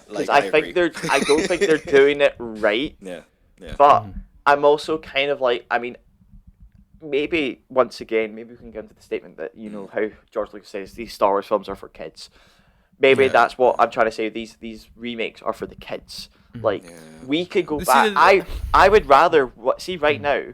because I think agree. I don't think they're doing it right. Yeah, yeah. But I'm also kind of like, I mean, maybe once again, maybe we can get into the statement that how George Lucas says these Star Wars films are for kids. Maybe Yeah. that's what I'm trying to say. These remakes are for the kids. Like we could go See, back. I would rather see right now.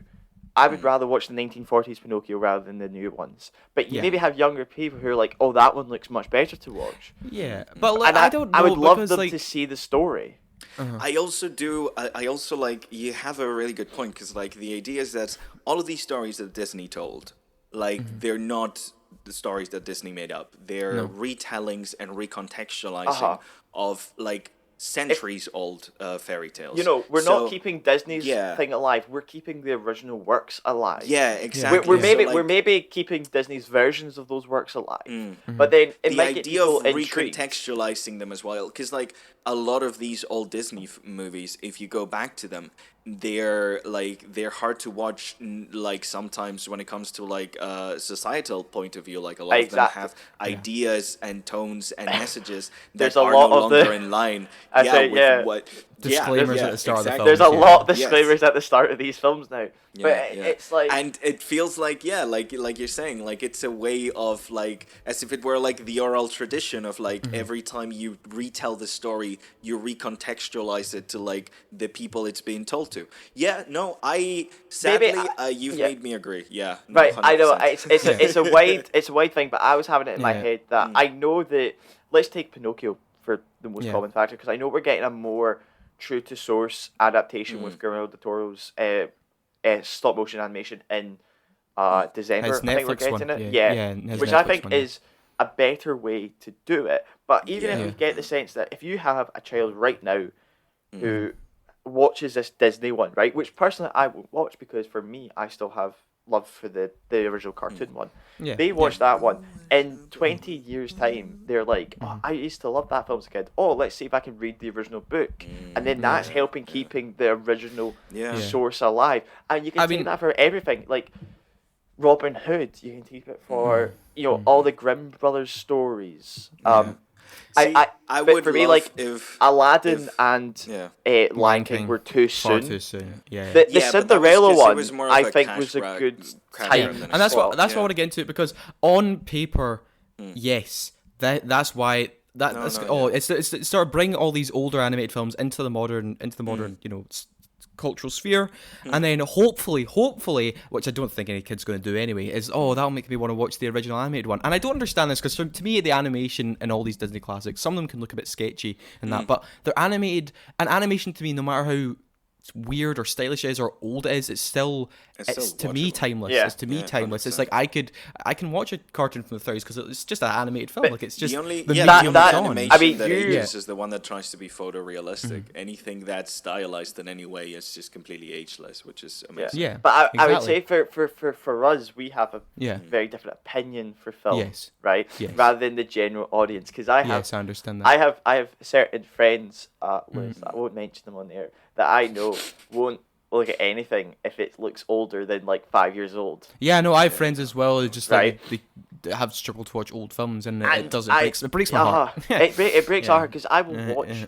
I would Mm. rather watch the 1940s Pinocchio rather than the new ones. But you Yeah. maybe have younger people who are like, oh, that one looks much better to watch. Yeah, but like, And I don't know I would love because them like to see the story. I also do. I also like. You have a really good point because, like, the idea is that all of these stories that Disney told, like, they're not the stories that Disney made up. They're retellings and recontextualizing of like centuries old fairy tales. We're So- not keeping Disney's yeah. thing alive. We're keeping the original works alive. Yeah, exactly. We're maybe So, like, we're maybe keeping Disney's versions of those works alive, Mm-hmm. but then it the might get idea people of intrigued. recontextualizing them as well, because like a lot of these old Disney movies, if you go back to them, they're hard to watch. Like sometimes when it comes to like societal point of view, like a lot of them Exactly. have ideas and tones and messages that There's a are lot no of the- longer in line. I say, with yeah. what disclaimers at the start of the film. There's a lot of disclaimers at the start of these films now. It's like, and it feels like like you're saying, like it's a way of like, as if it were like the oral tradition of like every time you retell the story, you recontextualize it to like the people it's being told to. You've made me agree. Yeah, no, right. 100%. I know it's a wide thing, but I was having it in my head that I know that. Let's take Pinocchio for the most common factor, because I know we're getting a more true to source adaptation with Guillermo del Toro's stop motion animation in December. His I think we're Netflix getting one. it. Which I think is a better way to do it. But even if we get the sense that if you have a child right now who watches this Disney one, right, which personally I won't watch, because for me I still have love for the original cartoon one. They watch that one. In 20 years' time, they're like, oh, I used to love that film as a kid. Oh, let's see if I can read the original book. And then that's helping keeping the original source alive. And you can take that for everything. Like Robin Hood, you can take it for all the Grimm brothers stories. I would for me, like if Aladdin and Lion King were too soon. Far too soon. The Cinderella one, I think, was a good time, and that's what I want to get into, because on paper, yes, that's why it's sort of bringing all these older animated films into the modern cultural sphere, and then hopefully, which I don't think any kid's going to do anyway, is that'll make me want to watch the original animated one. And I don't understand this, because to me, the animation in all these Disney classics, some of them can look a bit sketchy and that, but they're animated, and animation to me, no matter how weird or stylish it is or old it is, it's to me timeless. It's to me timeless. 100%. It's like I can watch a cartoon from the 30s because it's just an animated film. Like it's just the only medium that it's on. animation that ages is the one that tries to be photorealistic. Anything that's stylized in any way is just completely ageless, which is amazing. Yeah. But I would say for us, we have a very different opinion for film, right? Yes. Rather than the general audience, because I understand that. I have certain friends, I won't mention them on air, that I know won't look at anything if it looks older than like 5 years old. Yeah, no, I have friends as well who just like they have struggled to watch old films, and it breaks my heart. It breaks my heart, because I will watch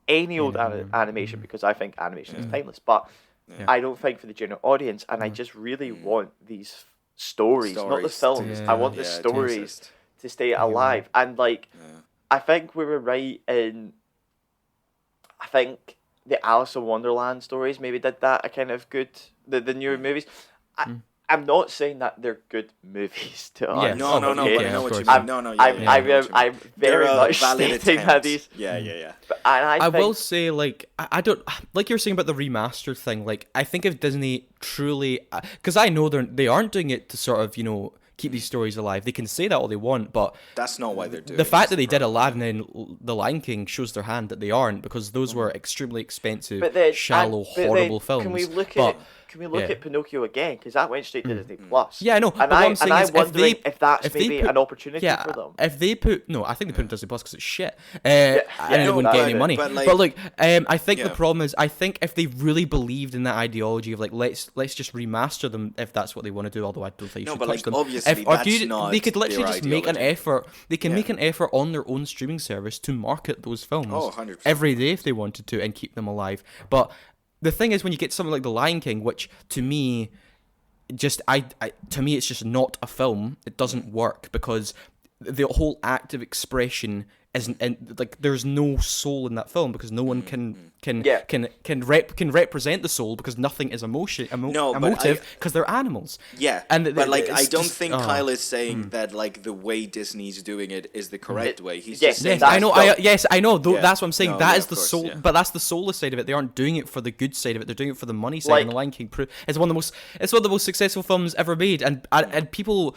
any old animation, because I think animation is timeless, but I don't think for the general audience, and I just really want these stories, not the films. I want the stories to stay alive, and like I think we were right in, I think the Alice in Wonderland stories maybe did that a kind of good, the newer movies. I'm not saying that they're good movies to us. No, but I know what you mean. I'm very much stating that these. But, and I will say, like, I don't, like you were saying about the remaster thing, like, I think if Disney truly, because I know they aren't doing it to sort of, keep these stories alive. They can say that all they want, but that's not why they're doing it. The fact that they did Aladdin and The Lion King shows their hand that they aren't, because those were extremely expensive, shallow, horrible films. Can we look at Pinocchio again? Because that went straight to Disney Plus. Yeah, I know. And I'm wondering if that's maybe an opportunity for them. If they put, I think they put it in Disney Plus because it's shit, and they wouldn't get any money. But look, I think the problem is, I think if they really believed in that ideology of like let's just remaster them if that's what they want to do, although I don't think you should touch them. Obviously, that's not they could literally just make an ideology. effort. They can make an effort on their own streaming service to market those films 100%. every day if they wanted to and keep them alive. But the thing is, when you get something like The Lion King, which to me, to me, it's just not a film. It doesn't work because the whole act of expression isn't, and like there's no soul in that film because no one can represent the soul because nothing is emotive because they're animals. Yeah, but like I don't think Kyle is saying that like the way Disney's doing it is the correct way. He's just saying I know. That's what I'm saying. That is the soul, but that's the soulless side of it. They aren't doing it for the good side of it. They're doing it for the money side. And The Lion King it's one of the most successful films ever made, and people.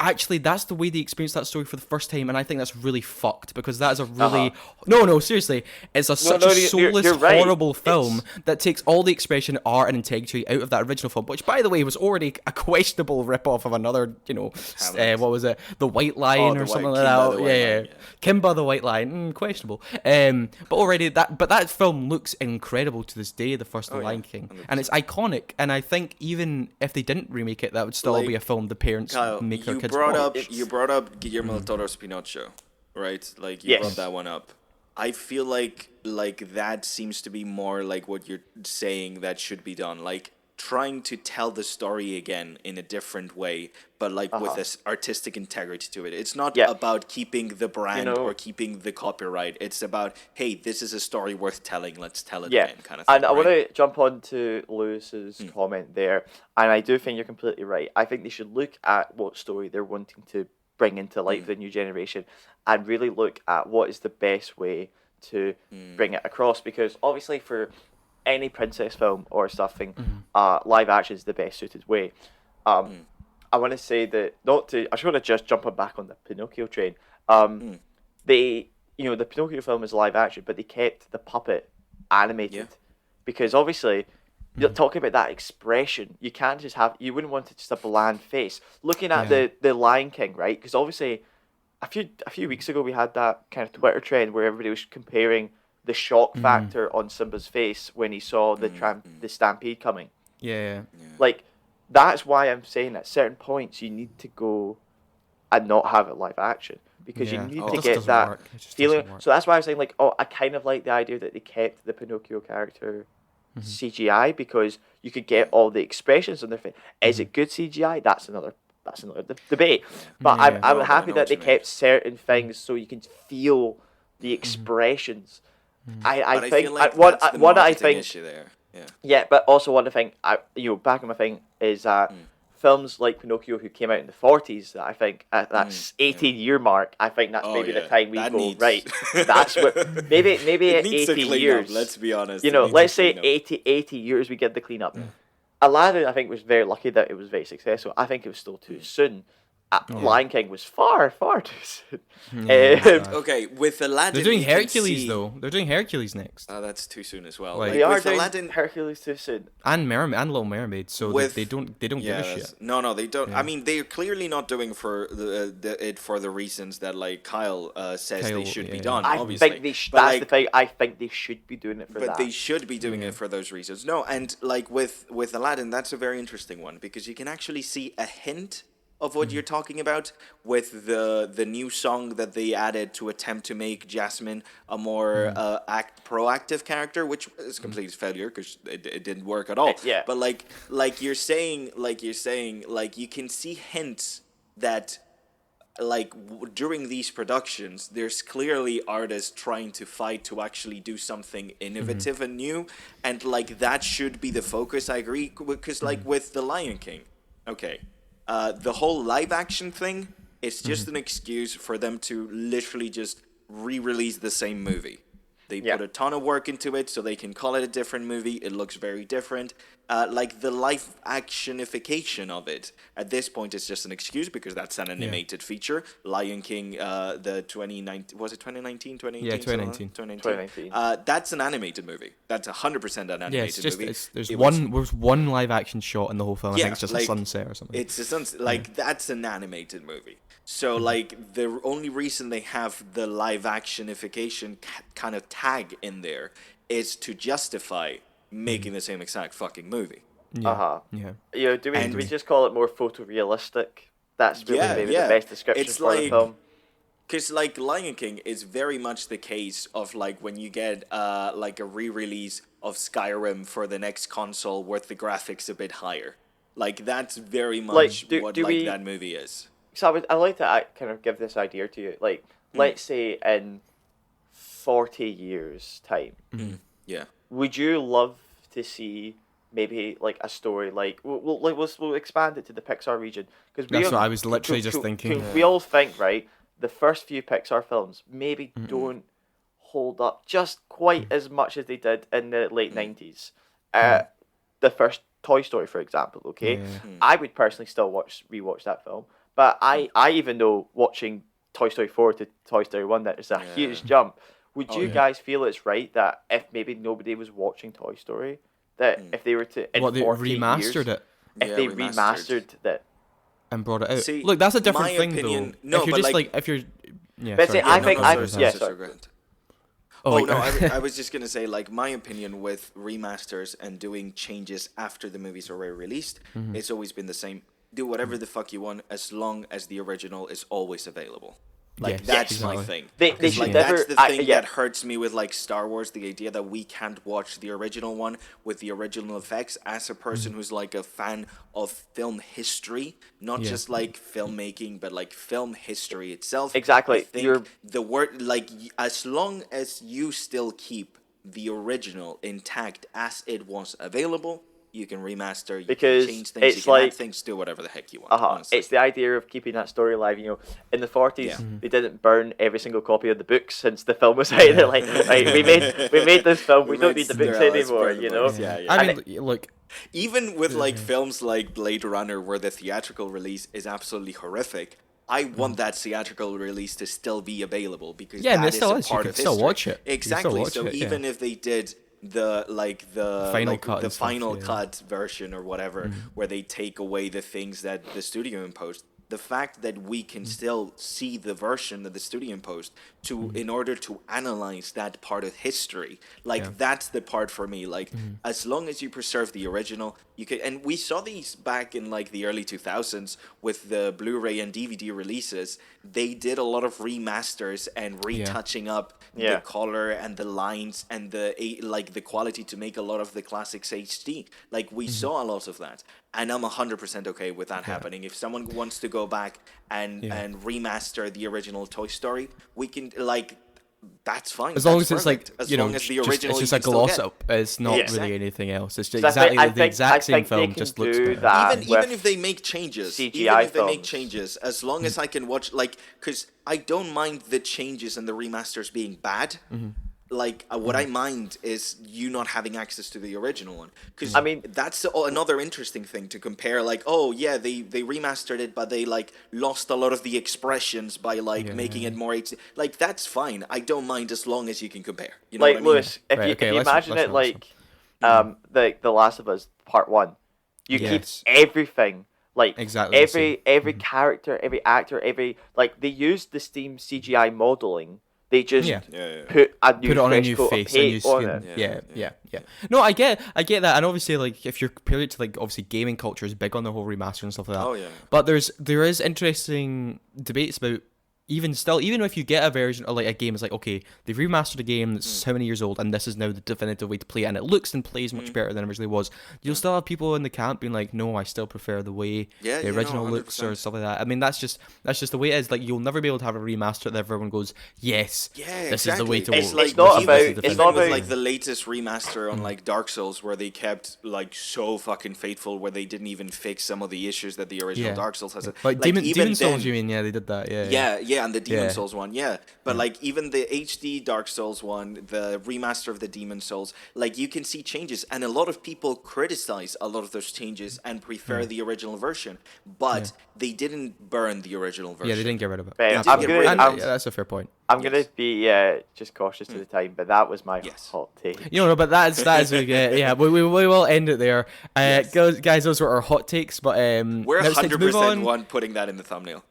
Actually, that's the way they experience that story for the first time, and I think that's really fucked because that is a really no, seriously, it's such a soulless, horrible film that takes all the expression, art, and integrity out of that original film, which, by the way, was already a questionable rip-off of another, what was it, The White Lion or something like that? Kimba the White Lion, questionable. But already that film looks incredible to this day, the first Lion King, 100%. And it's iconic. And I think even if they didn't remake it, that would still be a film the parents make their kids. You brought up Guillermo del Toro's Pinocchio, right? Like you brought that one up. I feel like that seems to be more like what you're saying that should be done. Like trying to tell the story again in a different way, but like with this artistic integrity to it. It's not Yeah. about keeping the brand know- or keeping the copyright. It's about, hey, this is a story worth telling. Let's tell it Yeah, again, kind of thing. and I want right? to jump on to Lewis's comment there, and I do think you're completely right. I think they should look at what story they're wanting to bring into light for the new generation, and really look at what is the best way to bring it across. Because obviously, for any princess film or something, live action is the best suited way. I want to say that not to. I just want to just jump back on the Pinocchio train. They, the Pinocchio film is live action, but they kept the puppet animated because obviously you're talking about that expression. You can't just have. You wouldn't want it just a bland face. Looking at the Lion King, right? Because obviously, a few weeks ago we had that kind of Twitter trend where everybody was comparing the shock factor on Simba's face when he saw the stampede coming. Yeah. Like, that's why I'm saying at certain points you need to go and not have it live action because you need to get that feeling. So that's why I was saying, like, I kind of like the idea that they kept the Pinocchio character CGI because you could get all the expressions on their face. Is it good CGI? That's another debate. But I'm happy that they kept certain things so you can feel the expressions. I think feel like what that's the I marketing think issue there. Yeah. Yeah, but also one thing back on my thing is that films like Pinocchio, who came out in the 40s, that I think at that 18-year mark, I think that's maybe the time we that go needs... right. That's what maybe it needs 80 to clean years. Up, let's be honest. Let's say 80 years we get the cleanup. Aladdin, I think, was very lucky that it was very successful. I think it was still too soon. Lion King was far too soon. Okay, with Aladdin, they're doing Hercules though. They're doing Hercules next. That's too soon as well. Like, they are with doing Aladdin, Hercules too soon. And Little Mermaid, so they don't give a shit. No, they don't. Yeah. I mean, they're clearly not doing for it for the reasons that like Kyle says they should be done. Obviously, I think that's the thing. I think they should be doing it for that. But they should be doing it for those reasons. No, and like with Aladdin, that's a very interesting one because you can actually see a hint of what you're talking about with the new song that they added to attempt to make Jasmine a more proactive character, which is a complete failure because it didn't work at all. Yeah. But you're saying, you can see hints that during these productions, there's clearly artists trying to fight to actually do something innovative and new, and like that should be the focus. I agree because with The Lion King, okay. The whole live action thing is just an excuse for them to literally just re-release the same movie. They put a ton of work into it so they can call it a different movie. It looks very different. Like the live actionification of it at this point is just an excuse because that's an animated feature. Lion King, the 2019, was it 2019? 2018? Yeah, 2019. 2019. That's an animated movie. That's 100% an animated movie. There's one live action shot in the whole film. I think it's just a sunset or something. It's a sunset. That's an animated movie. So, the only reason they have the live actionification kind of tag in there is to justify making the same exact fucking movie. Yeah. Do we just call it more photorealistic? That's really maybe the best description for the film. Because, Lion King is very much the case of, when you get, a re-release of Skyrim for the next console with the graphics a bit higher. That's very much that movie is. So I'd like to kind of give this idea to you. Let's say in 40 years' time, would you love to see maybe a story we'll expand it to the Pixar region because that's what I was literally just thinking. We all think the first few Pixar films maybe don't hold up just quite as much as they did in the late 90s. The first Toy Story, for example. Okay, I would personally still rewatch that film. But I even know watching Toy Story 4 to Toy Story 1 that is a huge jump. Would you guys feel it's right that if maybe nobody was watching Toy Story, that if they were to they remastered it? If they remastered it and brought it out. See, look, that's a different thing opinion, though. No, if you're but just if you're but sorry, I think I was just gonna say, my opinion with remasters and doing changes after the movie's already released, it's always been the same. Do whatever the fuck you want as long as the original is always available. Like Yes, that's exactly. my thing. They 'Cause, should like never. that's the thing that hurts me with like Star Wars. The idea that we can't watch the original one with the original effects. As a person who's like a fan of film history, not Yeah. just like filmmaking, but like film history itself. Exactly. I think the word like as long as you still keep the original intact as it was available, you can remaster, you Because can change things, it's you can add like- things, do whatever the heck you want. Honestly. It's the idea of keeping that story alive. You know, in the 40s, Yeah. they didn't burn every single copy of the books since the film was out. They're like, right, we made this film. We don't need the books let's anymore. burn the You know. books, yeah. I And mean, look, Even with like films like Blade Runner, where the theatrical release is absolutely horrific, I want that theatrical release to still be available because Yeah, and that it still a is. You part can of still history. watch it. You can still Exactly. watch So it, yeah. even if they did the Final like, cut the and stuff, final yeah. cut version or whatever, where they take away the things that the studio imposed. The fact that we can still see the version that the studio imposed in order to analyze that part of history, like that's the part for me. Like as long as you preserve the original, you could. And we saw these back in like the early 2000s with the Blu-ray and DVD releases. They did a lot of remasters and retouching up Yeah. the color and the lines and the quality to make a lot of the classics HD. Like we saw a lot of that, and I'm 100% okay with that happening. If someone wants to go back and remaster the original Toy Story, we can like. That's fine. as long that's as it's like, perfect. As you know, long as the just, original it's just you a can still gloss get. up. It's not Yeah. really anything else. It's just So I think- exactly I the think- exact I same think they film, can just looks do better. that. Even with if they make changes, CGI make films. changes, as long as I can watch, like, because I don't mind the changes and the remasters being bad. Like, what I mind is you not having access to the original one. Because, I mean- that's another interesting thing to compare. Like, oh, yeah, they remastered it, but they, like, lost a lot of the expressions by, like, making it more HD. Like, that's fine. I don't mind as long as you can compare. You know like what I mean? Lewis, if Right, you, okay, if you let's- imagine let's it not like the Last of Us Part 1, you Yes. keep everything. Like Exactly the same. every character, every actor, like they used the Steam CGI modeling. They just Yeah. put a new Put it on a fresh new coat face, of a new paint on skin. it. Yeah. No, I get that, and obviously, like, if you're comparing it to, like, obviously gaming culture is big on the whole remaster and stuff like that. Oh, yeah. But there is interesting debates about even if you get a version of like a game, it's like, okay, they've remastered a game that's how many years old, and this is now the definitive way to play it, and it looks and plays much better than it originally was. You'll still have people in the camp being like, no, I still prefer the way Yeah, the you know, original looks or 100%. stuff like that. I mean, that's just the way it is. Like, you'll never be able to have a remaster that everyone goes, yes, Yeah, this is the way to exactly. It's work. like not This is about- the it's definitive not with about- like the latest remaster on like Dark Souls, where they kept like so fucking faithful, where they didn't even fix some of the issues that the original Dark Souls has. Like Demon Souls, you mean? Yeah, they did that. Yeah, and the Demon Yeah. Souls one, yeah. But like even the HD Dark Souls one, the remaster of the Demon Souls, like you can see changes, and a lot of people criticize a lot of those changes and prefer the original version, but they didn't burn the original version. Yeah, they didn't get rid of it. Ben, did I'm get gonna, rid of And, I'm, yeah, that's a fair point. I'm gonna be just cautious to the time, but that was my Yes. hot take. You know, but that is yeah. We will end it there. Guys, those were our hot takes. But We're now it's time to move 100% on. one putting that in the thumbnail.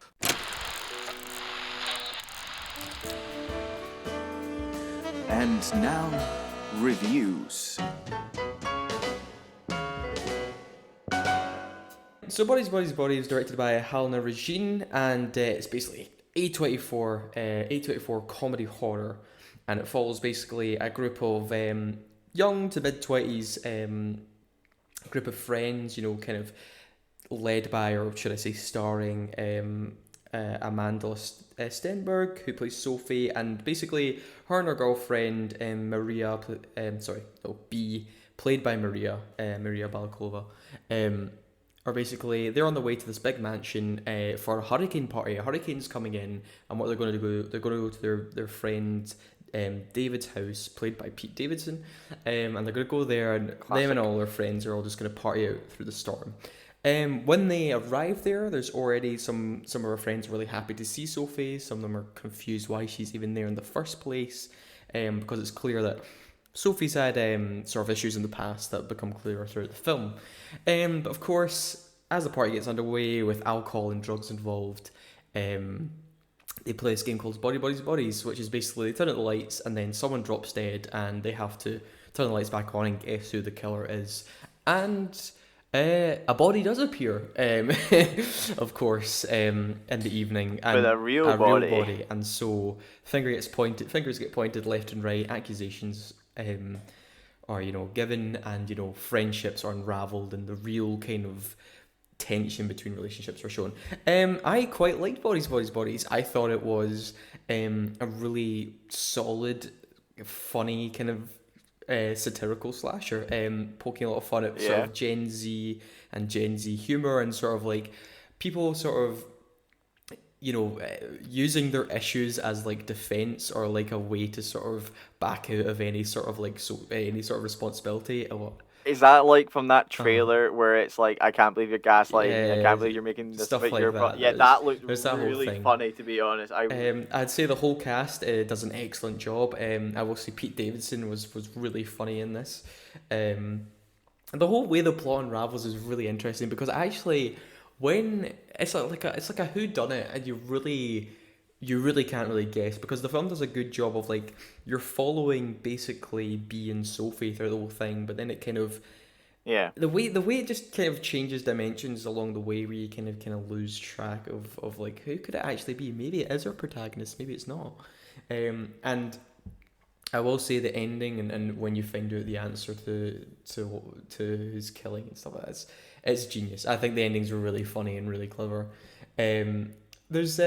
And now, reviews. So Bodies is directed by Halina Regine, and it's basically A24 comedy horror, and it follows basically a group of young to mid-20s group of friends, you know, kind of led by, or should I say starring, Amanda Stenberg, who plays Sophie, and basically her and her girlfriend Maria, B, played by Maria Balakova, are basically, they're on the way to this big mansion for a hurricane party. A hurricane's coming in, and what they're going to do, they're going to go to their friend David's house, played by Pete Davidson, and they're going to go there, and them and all their friends are all just going to party out through the storm. When they arrive there, there's already some of her friends really happy to see Sophie. Some of them are confused why she's even there in the first place, because it's clear that Sophie's had sort of issues in the past that become clearer throughout the film. But of course, as the party gets underway with alcohol and drugs involved, they play this game called Bodies, which is basically they turn out the lights and then someone drops dead and they have to turn the lights back on and guess who the killer is. And A body does appear, of course, in the evening, and With a real body. and so fingers get pointed left and right, accusations are given, and friendships are unravelled, and the real kind of tension between relationships are shown. I quite liked Bodies. I thought it was a really solid, funny kind of satirical slasher, poking a lot of fun at sort of Gen Z and Gen Z humor, and sort of like people sort of using their issues as like defense, or like a way to sort of back out of any sort of any sort of responsibility. Is that like from that trailer where it's like, I can't believe you're gaslighting me, I can't believe you're making this stuff with like your that. Yeah, that looked that really funny, to be honest. I'd say the whole cast does an excellent job. I will say Pete Davidson was really funny in this. The whole way the plot unravels is really interesting, because actually, when it's like a whodunit, and you really can't really guess, because the film does a good job of like, you're following basically Bee and Sophie through the whole thing, but then it kind of the way it just kind of changes dimensions along the way, where you kind of lose track of like, who could it actually be? Maybe it is our protagonist, maybe it's not. And I will say the ending, and when you find out the answer to who's killing and stuff like that, it's genius. I think the endings were really funny and really clever. There's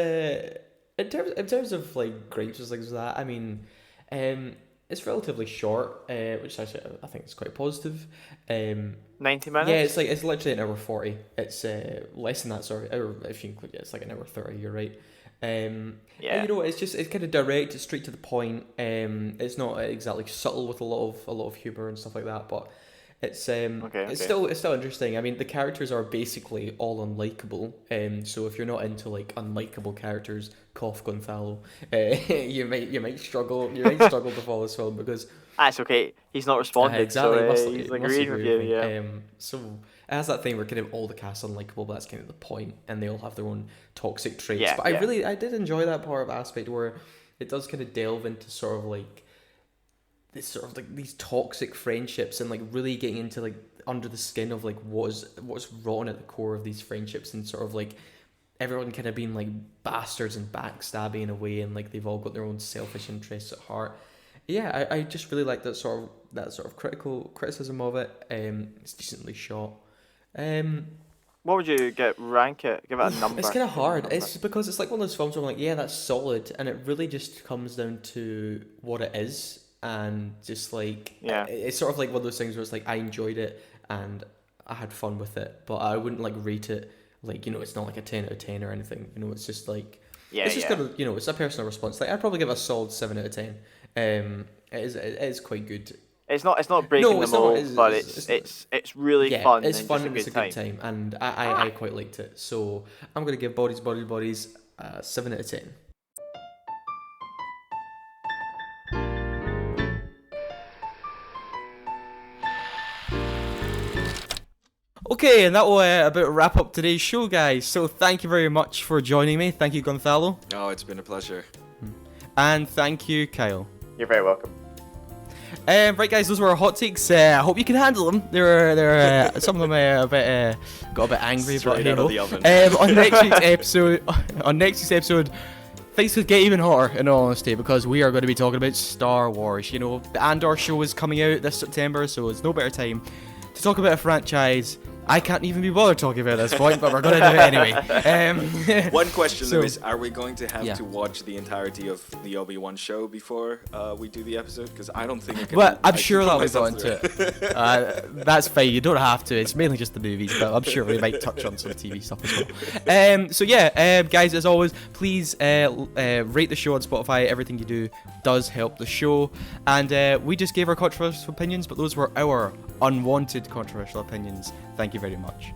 in terms of like gripes and things like that, I mean, it's relatively short, which actually I think is quite positive. 90 minutes? Yeah, it's literally an hour 40. It's less than that, sorry. If you include it, it's like an hour 30, you're right. And, it's kind of direct, it's straight to the point. It's not exactly subtle with a lot of humor and stuff like that, but it's still interesting. I mean, the characters are basically all unlikable. So if you're not into like unlikable characters, cough Gonzalo, you might struggle to follow this film, because that's okay. He's not responding. Exactly. So he's agreeing with you. Yeah. So it has that thing where kind of all the cast are unlikable, but that's kind of the point, and they all have their own toxic traits. Yeah, but I did enjoy that part of aspect where it does kind of delve into sort of like this sort of like these toxic friendships, and like really getting into like under the skin of like what's rotten at the core of these friendships, and sort of like everyone kind of being like bastards and backstabbing in a way, and like they've all got their own selfish interests at heart. Yeah, I just really like that sort of criticism of it. It's decently shot. What would you rank it? Give it a number. It's kind of hard. It's because it's like one of those films where I'm like, yeah, that's solid, and it really just comes down to what it is, and just like it's sort of like one of those things where it's like, I enjoyed it and I had fun with it, but I wouldn't like rate it like, it's not like a 10 out of 10 or anything. It's just like got a, it's a personal response. Like, I'd probably give it a solid 7 out of 10. It is quite good. It's not breaking the mold, but it's really fun. It's fun and it's a good time, and I quite liked it. So I'm gonna give Bodies 7 out of 10. Okay, and that will about wrap up today's show, guys. So thank you very much for joining me. Thank you, Gonzalo. Oh, it's been a pleasure. And thank you, Kyle. You're very welcome. Right, guys, those were our hot takes. I hope you can handle them. They're some of them got a bit angry, straight but out of the oven. on next week's episode, things could get even hotter, in all honesty, because we are going to be talking about Star Wars. The Andor show is coming out this September, so it's no better time to talk about a franchise I can't even be bothered talking about at this point, but we're going to do it anyway. One question, Lewis, are we going to have to watch the entirety of the Obi-Wan show before we do the episode? Because I don't think I can. Well, I'm sure that we got into it. That's fine, you don't have to. It's mainly just the movies, but I'm sure we might touch on some TV stuff as well. Guys, as always, please rate the show on Spotify. Everything you do does help the show. And we just gave our controversial opinions, but those were our unwanted controversial opinions. Thank you very much.